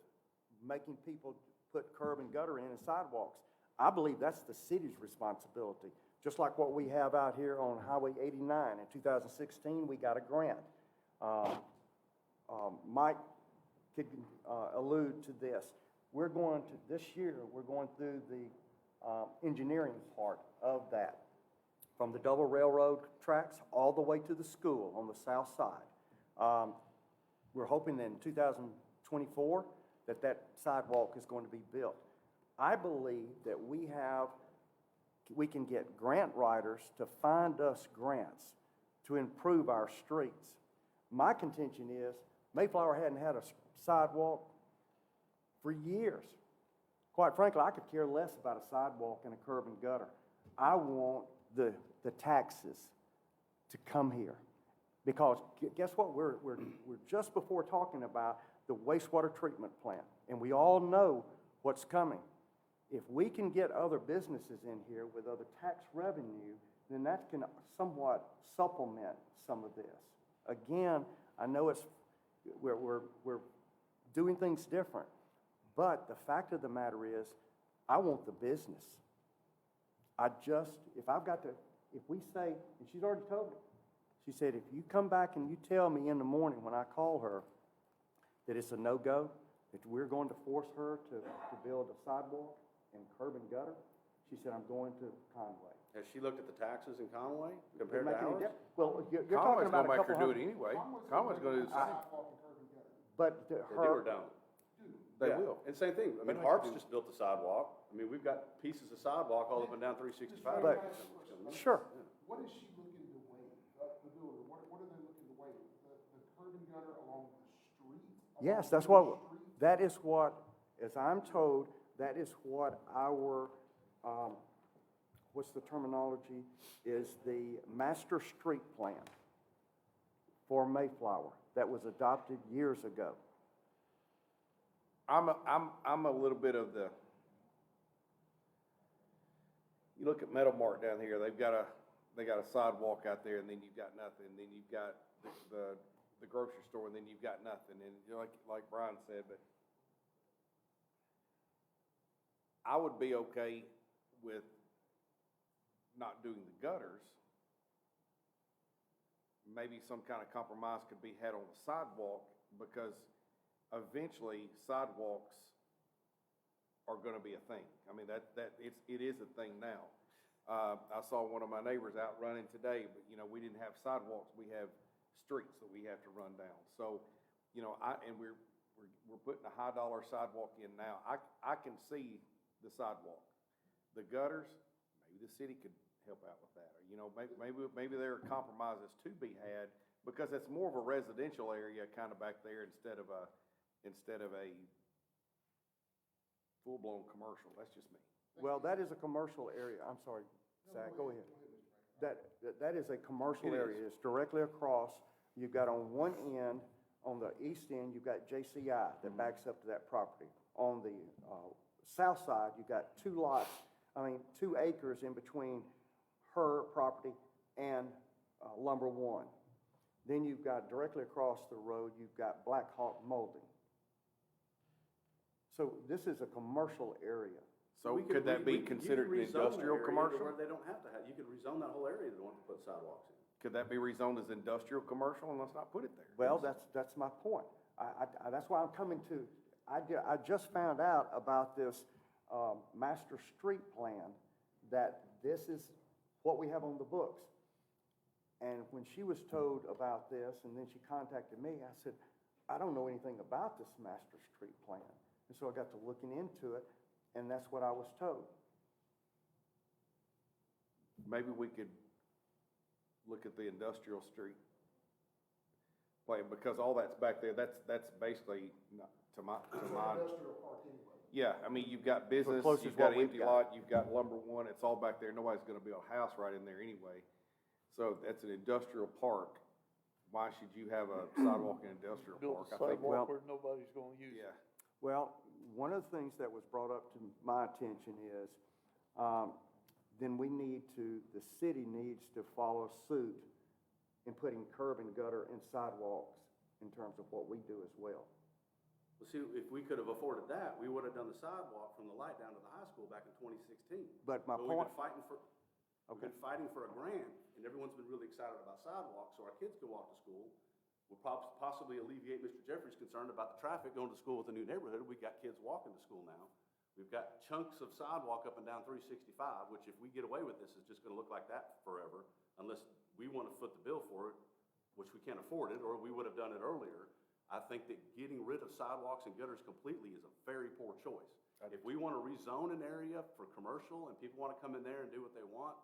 making people put curb and gutter in and sidewalks. I believe that's the city's responsibility, just like what we have out here on Highway 89. In 2016, we got a grant. Mike could allude to this. This year, we're going through the engineering part of that, from the double railroad tracks all the way to the school on the south side. We're hoping that in 2024 that sidewalk is going to be built. I believe that we can get grant writers to find us grants to improve our streets. My contention is Mayflower hadn't had a sidewalk for years. Quite frankly, I could care less about a sidewalk and a curb and gutter. I want the taxes to come here. Because guess what? We're just before talking about the wastewater treatment plant, and we all know what's coming. If we can get other businesses in here with other tax revenue, then that can somewhat supplement some of this. Again, I know we're doing things different, but the fact of the matter is, I want the business. If we say, and she's already told me, she said, if you come back and you tell me in the morning when I call her that it's a no-go, that we're going to force her to build a sidewalk and curb and gutter, she said, I'm going to Conway. Has she looked at the taxes in Conway Does it compared to make any ours? difference? Well, you're talking Conway's about gonna a make her couple do it hundred. anyway. Conway's gonna do the same. Sidewalk and curb and gutter. But They do her, or don't? They Yeah. will. And same thing, I mean, They Harp's do. just built a sidewalk. I mean, we've got pieces of sidewalk all up and down 365. But- sure. What is she looking to waive, the builder, what are they looking to waive? The curb and gutter along the street? yes, Along that's the what, street? that is what, as I'm told, that is what our, what's the terminology, is the master street plan for Mayflower that was adopted years ago. I'm a little bit of the, you look at Metal Mart down here, they got a sidewalk out there, and then you've got nothing, and then you've got the grocery store, and then you've got nothing, and you know, like Brian said, but I would be okay with not doing the gutters. Maybe some kind of compromise could be had on the sidewalk, because eventually sidewalks are gonna be a thing. I mean, it is a thing now. I saw one of my neighbors out running today, but, you know, we didn't have sidewalks, we have streets that we have to run down. So, you know, we're putting a high dollar sidewalk in now. I can see the sidewalk. The gutters, maybe the city could help out with that. Or, you know, maybe there are compromises to be had, because it's more of a residential area kind of back there instead of a full-blown commercial. That's just me. Well, that is a commercial area, I'm sorry, Zach, go ahead. That is a commercial It is. area, it's directly across. You've got on one end, on the east end, you've got JCI that backs up to that property. On the south side, you've got 2 acres in between her property and Lumber One. Then you've got directly across the road, you've got Black Hawk Molding. So this is a commercial area. So We could that be you could considered an rezone that industrial area to commercial? Where they don't have to have, you could rezone that whole area to want to put sidewalks in. Could that be rezoned as industrial commercial, and let's not put it there? Well, that's my point. That's why I'm coming to, I just found out about this master street plan, that this is what we have on the books. And when she was told about this, and then she contacted me, I said, I don't know anything about this master street plan. And so I got to looking into it, and that's what I was told. Maybe we could look at the industrial street plan, because all that's back there, that's basically, to my, Industrial park anyway. yeah, I mean, you've got business, close as you've got what we've empty got. lot, you've got lumber one, it's all back there, nobody's gonna build a house right in there anyway. So that's an industrial park, why should you have a sidewalk in an industrial Build park? a I think, sidewalk where nobody's gonna use it. yeah, Well, one of the things that was brought up to my attention is, then we need to, the city needs to follow suit in putting curb and gutter and sidewalks in terms of what we do as well. Well, see, if we could have afforded that, we would have done the sidewalk from the light down to the high school back in 2016. But my But point, we've been fighting for a grant, and everyone's been really excited about sidewalks, so our kids can walk to school. We'll possibly alleviate Mr. Jeffrey's concern about the traffic going to school with the new neighborhood. We got kids walking to school now. We've got chunks of sidewalk up and down 365, which if we get away with this, is just gonna look like that forever, unless we wanna foot the bill for it, which we can't afford it, or we would have done it earlier. I think that getting rid of sidewalks and gutters completely is a very poor choice. If we wanna rezone an area for commercial and people wanna come in there and do what they want,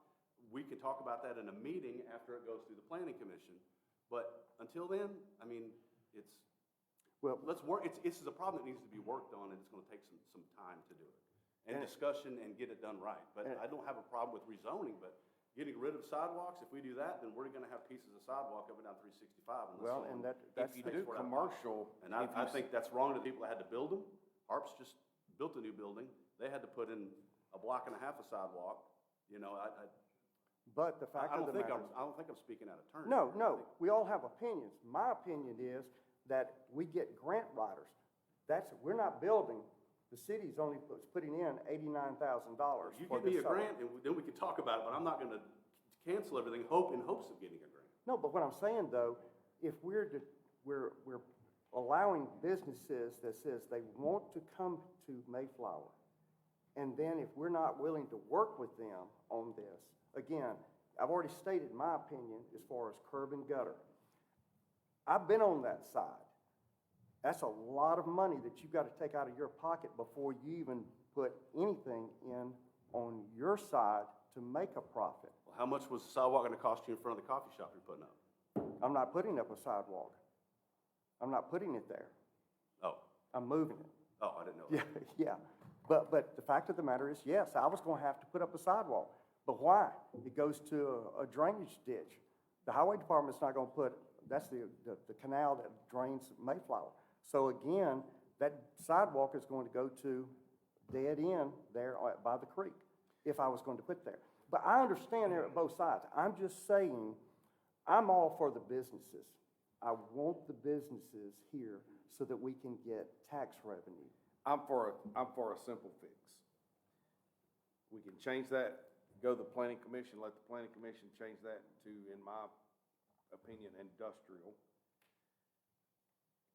we can talk about that in a meeting after it goes through the planning commission. But until then, I mean, it's, well, let's work, this is a problem that needs to be worked on, and it's gonna take some time to do it. And discussion and get it done right. But I don't have a problem with rezoning, but getting rid of sidewalks, if we do that, then we're gonna have pieces of sidewalk up and down 365 unless well, someone and that's, if you do commercial, and I think that's wrong to the people that had to build them. Harps just built a new building. They had to put in a block and a half of sidewalk. You know, but the fact of the matter. I don't think I'm speaking out of turn. No, we all have opinions. My opinion is that we get grant writers. We're not building, the city's only putting in $89,000 You for give me this a summer. grant, and then we can talk about it, but I'm not gonna cancel everything in hopes of getting a grant. No, but what I'm saying though, if we're allowing businesses that says they want to come to Mayflower, and then if we're not willing to work with them on this, again, I've already stated my opinion as far as curb and gutter. I've been on that side. That's a lot of money that you've got to take out of your pocket before you even put anything in on your side to make a profit. Well, how much was the sidewalk gonna cost you in front of the coffee shop you're putting up? I'm not putting up a sidewalk. I'm not putting it there. Oh, I'm moving it. oh, I didn't know that. Yeah. But the fact of the matter is, yes, I was gonna have to put up a sidewalk. But why? It goes to a drainage ditch. The highway department's not gonna put, that's the canal that drains Mayflower. So again, that sidewalk is going to go to dead end there by the creek, if I was going to put there. But I understand there at both sides. I'm just saying, I'm all for the businesses. I want the businesses here so that we can get tax revenue. I'm for a simple fix. We can change that, go to the planning commission, let the planning commission change that to, in my opinion, industrial.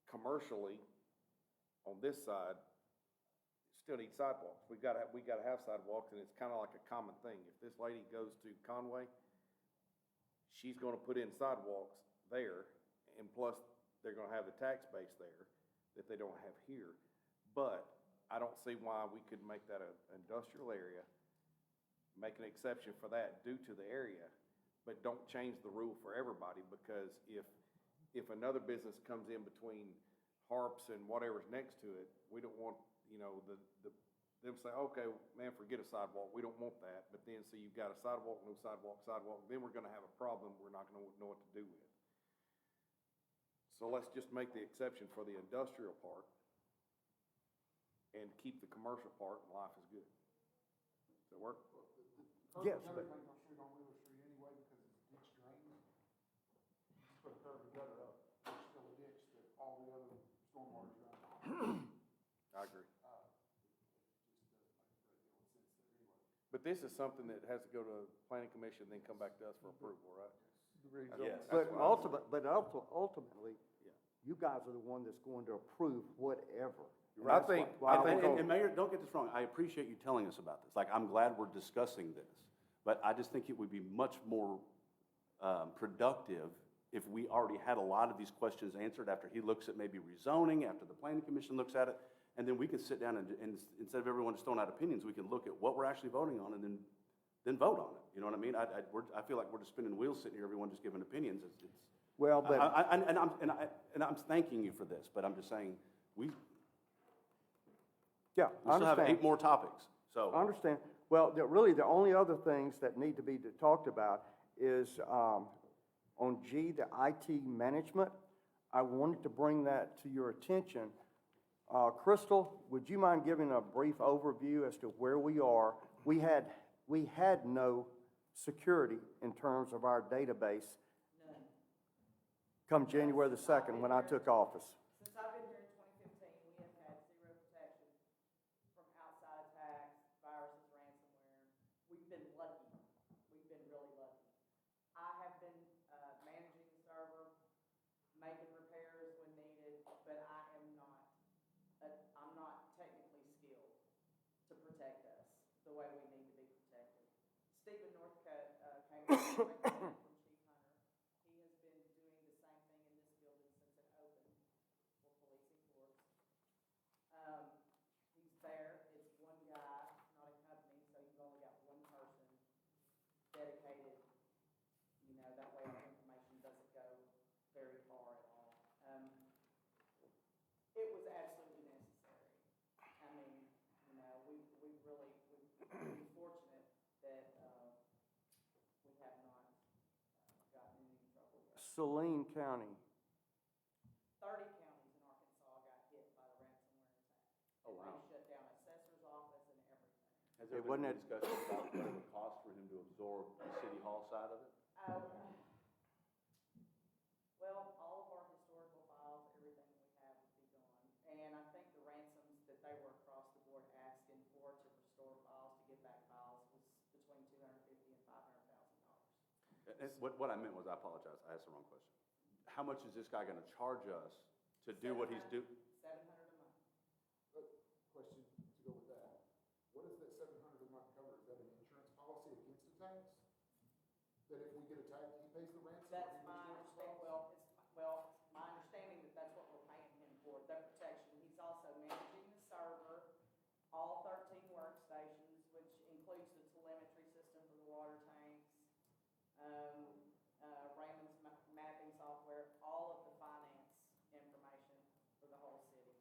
Commercially, on this side, still need sidewalks. We gotta have sidewalks, and it's kinda like a common thing. If this lady goes to Conway, she's gonna put in sidewalks there, and plus, they're gonna have the tax base there that they don't have here. But I don't see why we could make that an industrial area, make an exception for that due to the area, but don't change the rule for everybody, because if another business comes in between Harps and whatever's next to it, we don't want, them say, okay, man, forget a sidewalk, we don't want that, but then, so you've got a sidewalk, no sidewalk, then we're gonna have a problem we're not gonna know what to do with. So let's just make the exception for the industrial part and keep the commercial part, and life is good. Does that work? Yes, Curb and but- gutter thing on street on Wheeler Street anyway, because it's ditch drained. You just put a curb and gutter up, there's still a ditch that all the other stormwater's running. I agree. But this is something that has to go to planning commission, then come back to us for approval, right? Yes. But That's what ultimately, Yeah. you guys are the one that's going to approve whatever. I think, I think, And Mayor, don't get this wrong, I appreciate you telling us about this, like, I'm glad we're discussing this, but I just think it would be much more productive if we already had a lot of these questions answered after he looks at maybe rezoning, after the planning commission looks at it, and then we can sit down and instead of everyone just throwing out opinions, we can look at what we're actually voting on and then vote on it, you know what I mean? I feel like we're just spinning wheels sitting here, everyone just giving opinions, Well, but, and I'm thanking you for this, but I'm just saying, we yeah, I still have understand. 8 more topics, so. I understand. Well, really, the only other things that need to be talked about is, on G, the IT management. I wanted to bring that to your attention. Crystal, would you mind giving a brief overview as to where we are? We had no security in terms of our database. None. Come January the 2nd, when I took office. Since I've been here in 2015, we have had zero protection from outside attacks, viruses, ransomware. We've been lucky. We've been really lucky. I have been managing the server, making repairs when needed, but I'm not technically skilled to protect us the way we need to be protected. Stephen Northcutt came from Chief Hunter. He has been doing the same thing in this building since it opened for policing courts. He's there, it's one guy, not a company, so you've only got one person dedicated, you know, that way our information doesn't go very far at all. It was absolutely necessary. I mean, you know, we've been fortunate that we have not gotten in any trouble yet. Saline County, 30 counties in Arkansas got hit by the ransomware attack. Oh, wow. They shut down assessor's office and everything. Has there been any discussion about the cost for him to absorb the city hall side of it? Well, all of our historical files, everything that we have would be gone. And I think the ransoms that they were across the board asking for to restore files, to get back files, was between $250,000 and $500,000. What I meant was, I apologize, I asked the wrong question. How much is this guy gonna charge us to do what he's doing? $700 a month. Question to go with that. What does that $700 a month cover? Is that an insurance policy against attacks? That if we get attacked, he pays the ransom? or That's he my restores understanding, files? it's my understanding that that's what we're paying him for, the protection. He's also managing the server, all 13 workstations, which includes the telemetry system for the water tanks, Raymond's mapping software, all of the finance information for the whole city.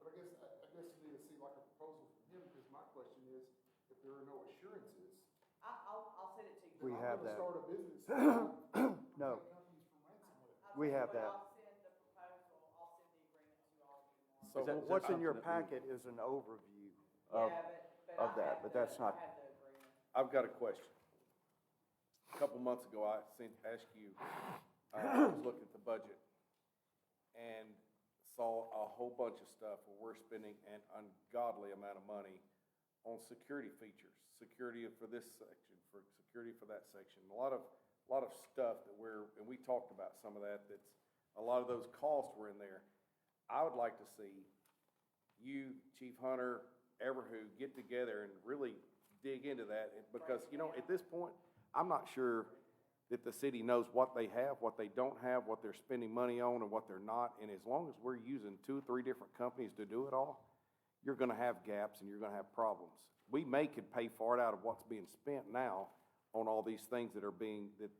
But I guess you need to see like a proposal from him, because my question is, if there are no assurances. I'll send it to you. We have that. I'm gonna start a business. No. Companies for ransomware. We have that. I'll send the proposal, I'll send the agreement to all of you tomorrow. So is that What's in your something that we- packet is an overview of, Yeah, of I that, have but that's not, I have the agreement. I've got a question. A couple months ago, I asked you, I was looking at the budget and saw a whole bunch of stuff where we're spending an ungodly amount of money on security features, security for this section, for security for that section. A lot of stuff that and we talked about some of that, a lot of those costs were in there. I would like to see you, Chief Hunter, Everwho, get together and really dig into that, because, you know, at this point, I'm not sure that the city knows what they have, what they don't have, what they're spending money on, and what they're not, and as long as we're using 2 or 3 different companies to do it all, you're gonna have gaps and you're gonna have problems. We could pay for it out of what's being spent now on all these things that are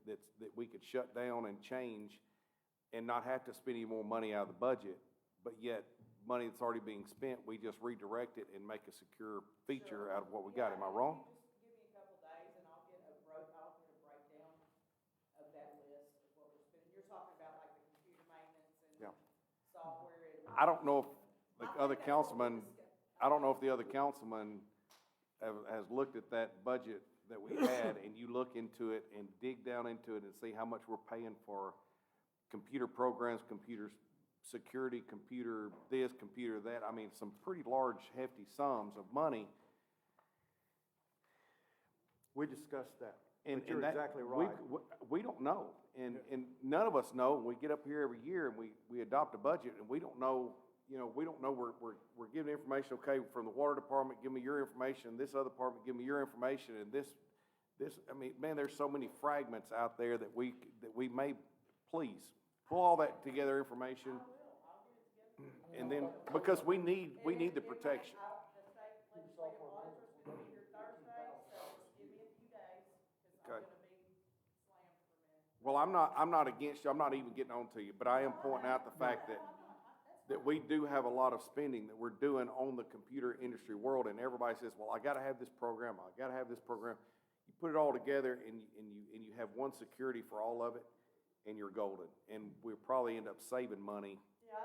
that we could shut down and change and not have to spend any more money out of the budget, but yet, money that's already being spent, we just redirect it and make a secure feature out of what we got. Am I wrong? Just give me a couple days and I'll get a breakdown of that list of what we're spending. You're talking about like the computer maintenance Yeah. and software and. I don't know if the other councilman, I don't know if the other councilman has looked at that budget that we had, and you look into it and dig down into it and see how much we're paying for computer programs, computers, security, computer this, computer that. I mean, some pretty large, hefty sums of money. we discussed that. And But you're that- exactly right. We don't know, and none of us know. We get up here every year and we adopt a budget, and we don't know, you know, we don't know, we're giving information, okay, from the water department, give me your information, this other department, give me your information, and this, I mean, man, there's so many fragments out there that we may, please, pull all that together information. And then, because we need the protection. The state legislative auditors will be here Thursday, so just give me a few days, because I'm Okay. gonna be slammed for a minute. Well, I'm not against you, I'm not even getting on to you, but I am pointing out the fact that we do have a lot of spending that we're doing on the computer industry world, and everybody says, well, I gotta have this program, I gotta have this program. You put it all together and you have one security for all of it, and you're golden. And we'll probably end up saving money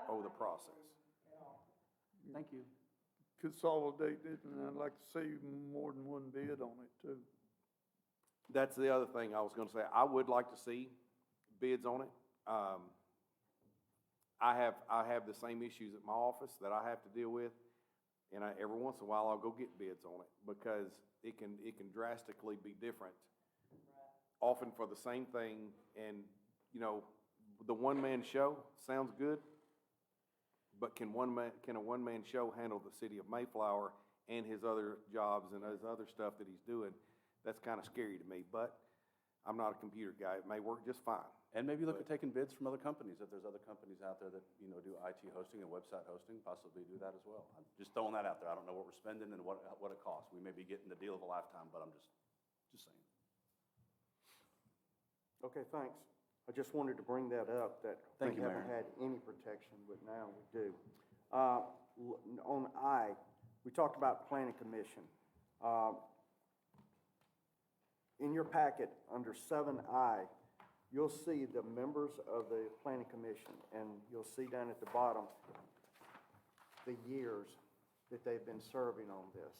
over the process. Thank you. Consolidate it, and I'd like to see more than one bid on it too. That's the other thing I was gonna say. I would like to see bids on it. I have the same issues at my office that I have to deal with, and every once in a while I'll go get bids on it because it can drastically be different. Often for the same thing, and you know, the one-man show sounds good, but can a one-man show handle the city of Mayflower and his other jobs and his other stuff that he's doing? That's kind of scary to me, but I'm not a computer guy. It may work just fine. And maybe look at taking bids from other companies, if there's other companies out there that, you know, do IT hosting and website hosting, possibly do that as well. I'm just throwing that out there. I don't know what we're spending and what it costs. We may be getting the deal of a lifetime, but I'm just saying. Okay, thanks. I just wanted to bring that up, that we Thank you, haven't Mayor. had any protection, but now we do. On I, we talked about planning commission. In your packet, under 7I, you'll see the members of the planning commission, and you'll see down at the bottom the years that they've been serving on this.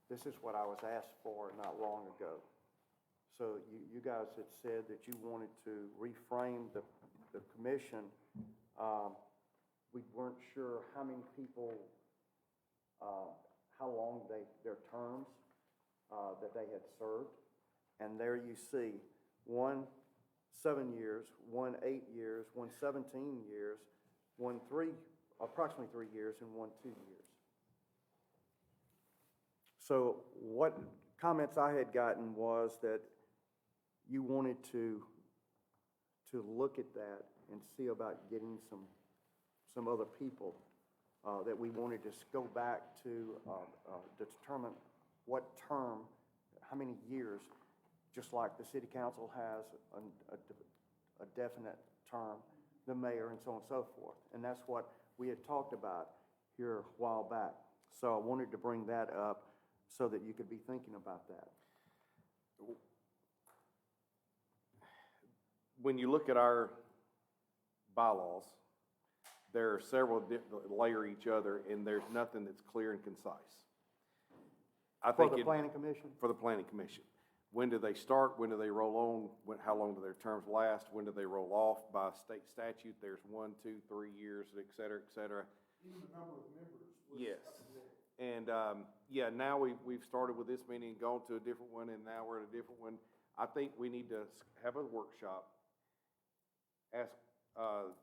This is what I was asked for not long ago. So you guys had said that you wanted to reframe the commission. We weren't sure how many people, how long their terms that they had served. And there you see, one 7 years, one 8 years, one 17 years, one approximately 3 years, and one 2 years. So what comments I had gotten was that you wanted to look at that and see about getting some other people, that we wanted to go back to determine what term, how many years, just like the city council has a definite term, the mayor, and so on and so forth. And that's what we had talked about here a while back. So I wanted to bring that up so that you could be thinking about that. When you look at our bylaws, there are several that layer each other, and there's nothing that's clear and concise. I For think the planning commission? For the planning commission. When do they start? When do they roll on? How long do their terms last? When do they roll off? By state statute, there's 1, 2, 3 years, et cetera, et cetera. Even the number of members was Yes. up there. And, yeah, now we've started with this meeting and gone to a different one, and now we're at a different one. I think we need to have a workshop, ask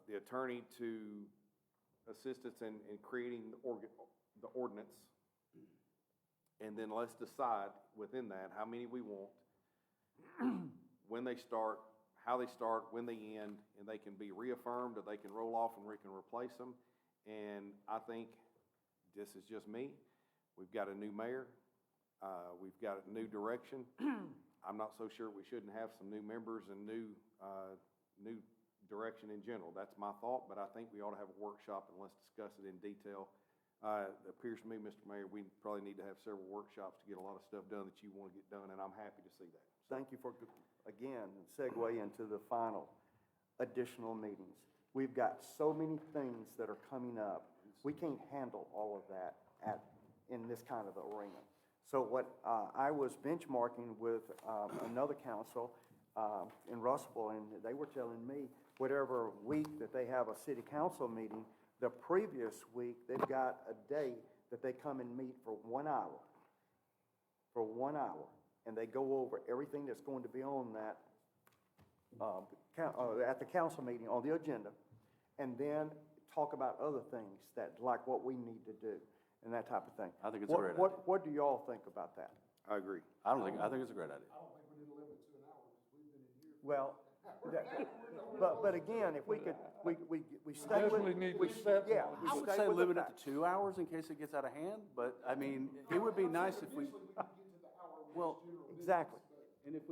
the attorney to assist us in creating the ordinance, and then let's decide within that how many we want, when they start, how they start, when they end, and they can be reaffirmed, or they can roll off and we can replace them. And I think, this is just me, we've got a new mayor, we've got a new direction. I'm not so sure we shouldn't have some new members and new direction in general. That's my thought, but I think we ought to have a workshop and let's discuss it in detail. It appears to me, Mr. Mayor, we probably need to have several workshops to get a lot of stuff done that you want to get done, and I'm happy to see that. Thank you for, again, segue into the final additional meetings. We've got so many things that are coming up. We can't handle all of that in this kind of arena. So what I was benchmarking with another council in Russellville, and they were telling me whatever week that they have a city council meeting, the previous week, they've got a day that they come and meet for 1 hour. For 1 hour. And they go over everything that's going to be on that, at the council meeting, on the agenda, and then talk about other things that, like what we need to do and that type of thing. I think it's a great What do y'all think about that? I agree. I think it's a great idea. I don't think we need to limit it to an hour, because we've been in here. Well, but again, if we could, we stay with. Definitely need to set Yeah, one. we I would stay say with the limit it facts. to 2 hours in case it gets out of hand, but I mean, it would be nice if we, Eventually, we can get to the hour with well, general business, Exactly. but and if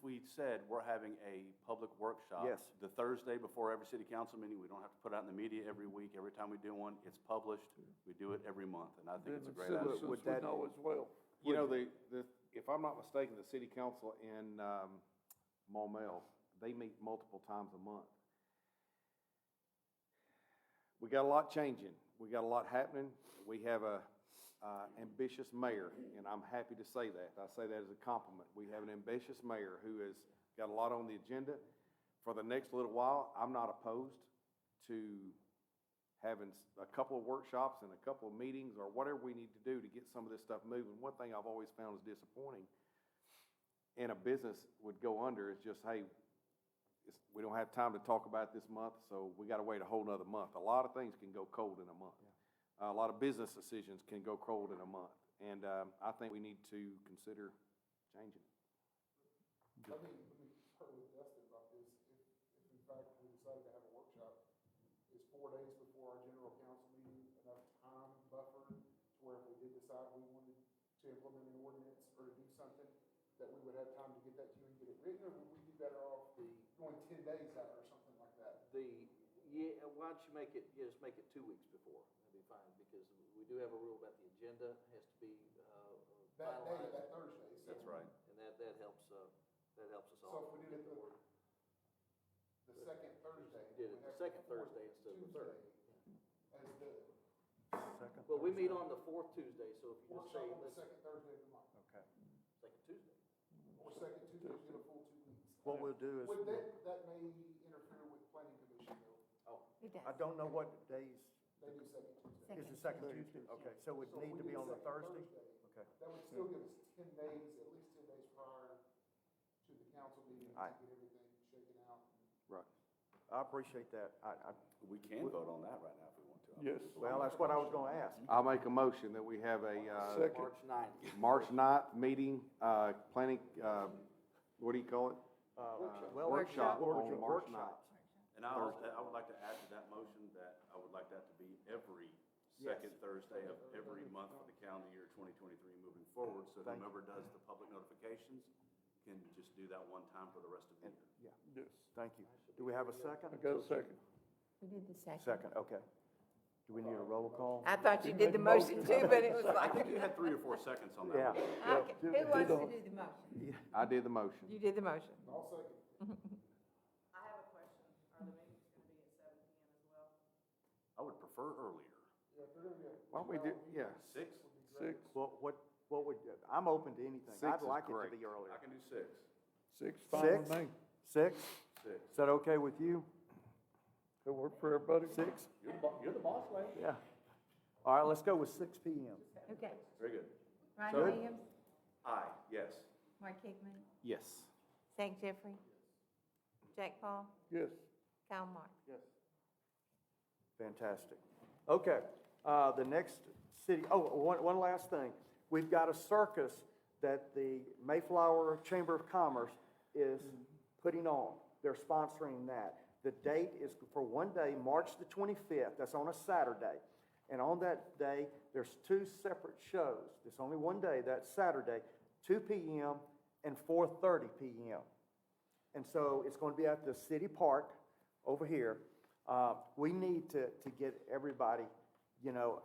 we said we're having a public workshop. Yes. The Thursday before every city council meeting, we don't have to put it out in the media every week, every time we do one, it's published, we do it every month, and I think Then it's a the great idea. citizens Would would that- know as well. You know, if I'm not mistaken, the city council in, Maumelle, they meet multiple times a month. We got a lot changing. We got a lot happening. We have a, ambitious mayor, and I'm happy to say that. I say that as a compliment. We have an ambitious mayor who has got a lot on the agenda. For the next little while, I'm not opposed to having a couple of workshops and a couple of meetings or whatever we need to do to get some of this stuff moving. One thing I've always found is disappointing, and a business would go under, is just, hey, we don't have time to talk about it this month, so we gotta wait a whole nother month. A lot of things can go cold in a month. A lot of business decisions can go cold in a month, and, I think we need to consider changing. let me confer with Dustin about this. If in fact we decide to have a workshop, is 4 days before our general council meeting enough time buffer to where if we did decide we wanted to implement an ordinance or to do something, that we would have time to get that to you and get it written, or would we be better off going 10 days out or something like that? Why don't you make it, just make it 2 weeks before, that'd be fine, because we do have a rule about the agenda has to be, That day, finalized. that Thursday. so- That's right. And that helps us So all. if we did it the second Thursday. Did it we the have second fourth Thursday instead of the third. Tuesday As the Second Well, we meet Thursday. on the fourth Tuesday, so if you just say, workshop on the let's, second Thursday of the month, Okay. second Tuesday. or second Tuesday, get a full 2 weeks. What we'll do is, Would that may interfere with planning commission though, It does. I don't know what days, they do second Tuesday. is the second Tuesday? Okay, so it would So if need we to be did on the second Thursday? Thursday, Okay. that would still give us 10 days, at least 10 days prior to the council meeting to Aye. get everything shaken out. Right. I appreciate that. We can vote on that right now if we want to. Yes. Well, that's what I was gonna ask. I'll make a motion that we have a, Second. March 9th. March 9th meeting, planning, what do you call it? Well, Workshop on March workshops. 9th. And I would like to add to that motion that I would like that to be every second Thursday of every month for the calendar year 2023 moving forward, so Thank you. whomever does the public notifications can just do that one time for the rest of the year. Yeah, Yes. thank you. Do we have a second? I got a second. We did the second. Second, okay. Do we need a roll call? I thought you did the motion too, but it was I like, think you had 3 or 4 seconds on that. Yeah. one. okay, who wants to do the motion? I did the motion. You did the motion. I'll second. I have a question, are the meetings gonna be at 7 PM as well? I would prefer earlier. Yeah, if they're gonna be a. Why don't we do, yeah, 6? Six, What would, I'm open to anything. Six I'd is like it to great. be earlier. I can do 6. six, fine with me. 6? 6. Is that okay with you? That work for everybody? 6? You're the boss, lady. Yeah. All right, let's go with 6 PM. Okay. Very good. Ron Good. Williams, Aye, yes. Mark Hickman, yes. Zach Jeffrey, Jack Paul, Yes. Kyle Mark. Fantastic. Okay, the next city, one last thing. We've got a circus that the Mayflower Chamber of Commerce is putting on. They're sponsoring that. The date is for one day, March the 25th. That's on a Saturday. And on that day, there's 2 separate shows. It's only one day, that's Saturday, 2 p.m. and 4:30 p.m. And so it's going to be at the city park over here. We need to get everybody,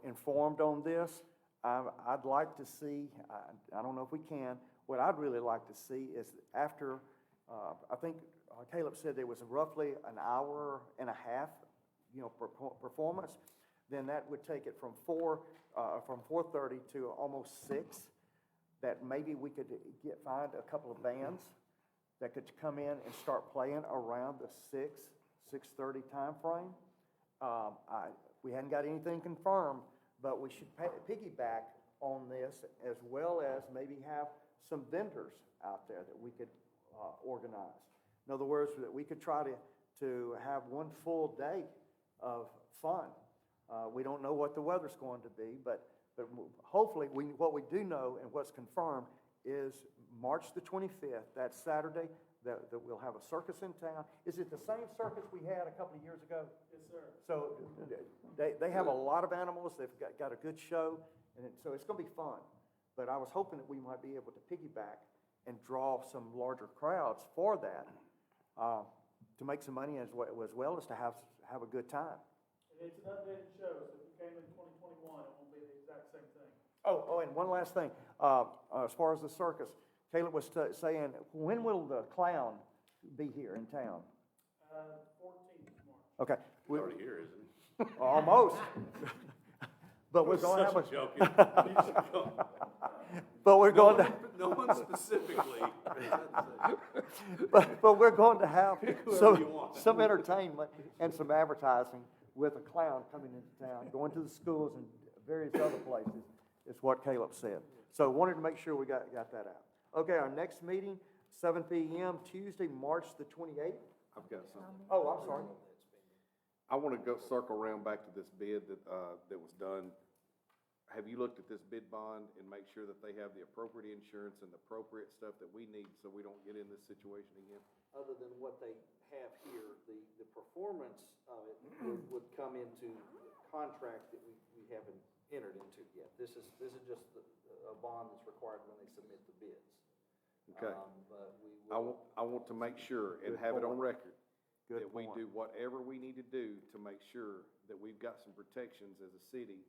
informed on this. I'd like to see, I don't know if we can, what I'd really like to see is after, I think Caleb said there was roughly an hour and a half, performance, then that would take it from 4:30 to almost 6, that maybe we could find a couple of bands that could come in and start playing around the 6:30 timeframe. We hadn't got anything confirmed, but we should piggyback on this, as well as maybe have some vendors out there that we could organize. In other words, that we could try to have one full day of fun. We don't know what the weather's going to be, but hopefully, what we do know and what's confirmed is March the 25th, that's Saturday, that we'll have a circus in town. Is it the same circus we had a couple of years ago? Yes, sir. So they have a lot of animals, they've got a good show, and so it's gonna be fun. But I was hoping that we might be able to piggyback and draw some larger crowds for that, to make some money as well as to have a good time. It's an updated show, so if you came in 2021, it won't be the exact same thing. Oh, and one last thing, as far as the circus, Caleb was saying, when will the clown be here in town? 14th March. Okay. He's already here, isn't he? Almost. But we're going to have Such a joke. but we're going to, No one specifically. but we're going to have Whoever you want. some entertainment and some advertising with a clown coming into town, going to the schools and various other places, is what Caleb said. So wanted to make sure we got that out. Okay, our next meeting, 7 p.m., Tuesday, March the 28th. I've got something. Oh, I'm sorry. I want to go circle around back to this bid that was done. Have you looked at this bid bond and make sure that they have the appropriate insurance and the appropriate stuff that we need so we don't get in this situation again? Other than what they have here, the performance of it would come into the contract that we haven't entered into yet. This is just a bond that's required when they submit the bids. Okay. But we will. I want to make sure and Good have it on point. record Good that we point. do whatever we need to do to make sure that we've got some protections as a city,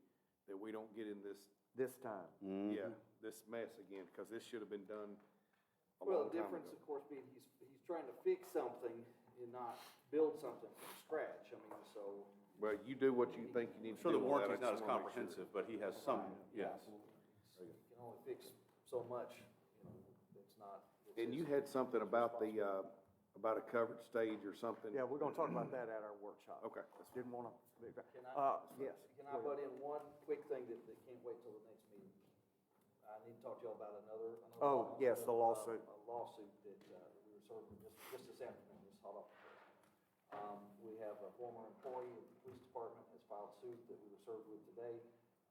that we don't get in this, This time. yeah, this mess again, because this should have been done a Well, long the time difference, ago. of course, being he's trying to fix something and not build something from scratch. I mean, so. Well, you do what you think you need I'm to sure do. the on that. I warranty's not just as wanna make sure. comprehensive, but he has some, yes. You can only fix so much, it's not. And you had something about about a covered stage or something? Yeah, we're gonna talk about that at our workshop. Okay, that's fine. Didn't wanna. Yes. Can I butt in one quick thing that can't wait till the next meeting? I need to talk to y'all about another. Oh, yes, the lawsuit. A lawsuit that, we were serving just this afternoon, just hold on. We have a former employee of the police department has filed suit that we were served with today,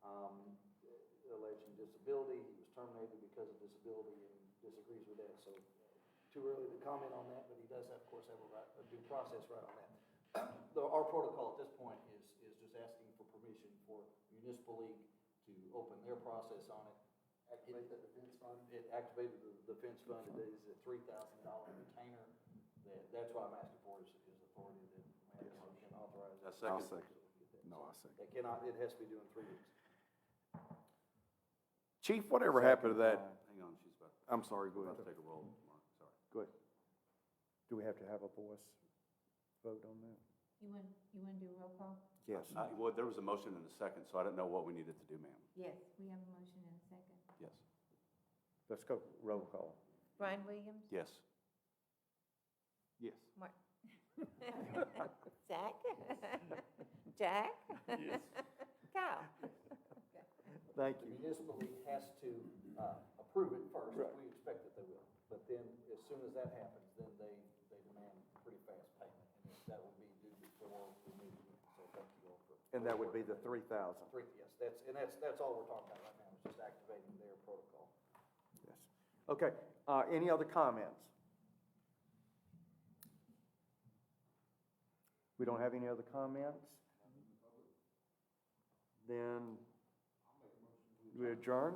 alleging disability. He was terminated because of disability and disagrees with that, so too early to comment on that, but he does, of course, have a due process right on that. Our protocol at this point is just asking for permission for municipal league to open their process on it. Activate that defense fund? It activated the defense fund. It is a $3,000 retainer. That's what I'm asking for is authority that manager can authorize. A second. I'll second. No, I second. That cannot, it has to be done in 3 weeks. Chief, whatever happened to that? Hang on, she's about, I'm sorry, go about ahead. to take a roll, Mark, sorry. Good. Do we have to have a voice vote on that? You want to do a roll call? Yes. Well, there was a motion and a second, so I didn't know what we needed to do, ma'am. Yes, we have a motion and a second. Yes. Let's go roll call. Brian Williams? Yes. Yes. Mark? Zach? Jack? Yes. Kyle? Thank The you. municipal league has to approve it first. Right. We expect that they will. But then, as soon as that happens, then they demand pretty fast payment. And that will be due before we move. So thank you all for. And that would be the 3,000. Yes, that's all we're talking about right now, is just activating their protocol. Yes. Okay, any other comments? We don't have any other comments? Then we adjourn?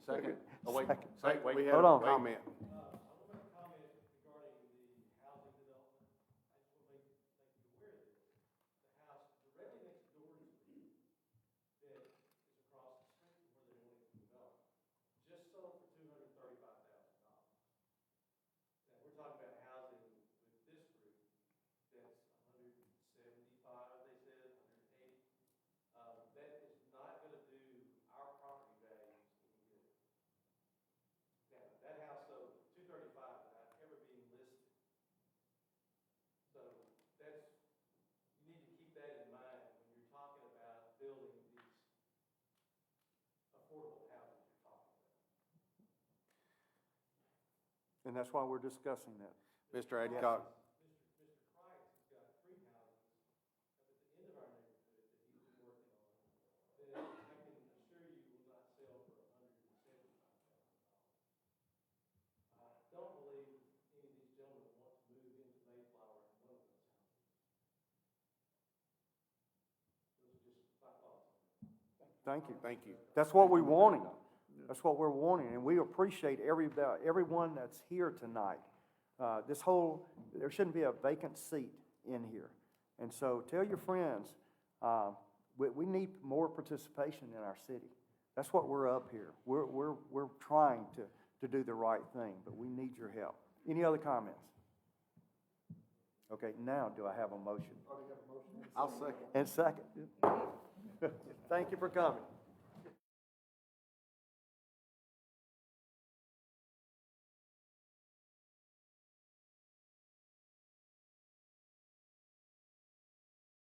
Second. Oh, wait, Hey, wait. we Hold have on. a comment. And that's why we're discussing that. Mr. Adcock. Mr. Price has got 3 houses up at the end of our Thank you. Thank you. That's what we wanted. That's what we're wanting, and we appreciate everyone that's here tonight. There shouldn't be a vacant seat in here. And so tell your friends, we need more participation in our city. That's what we're up here. We're trying to do the right thing, but we need your help. Any other comments? Okay, now do I have a motion? I'll second. And second. Thank you for coming.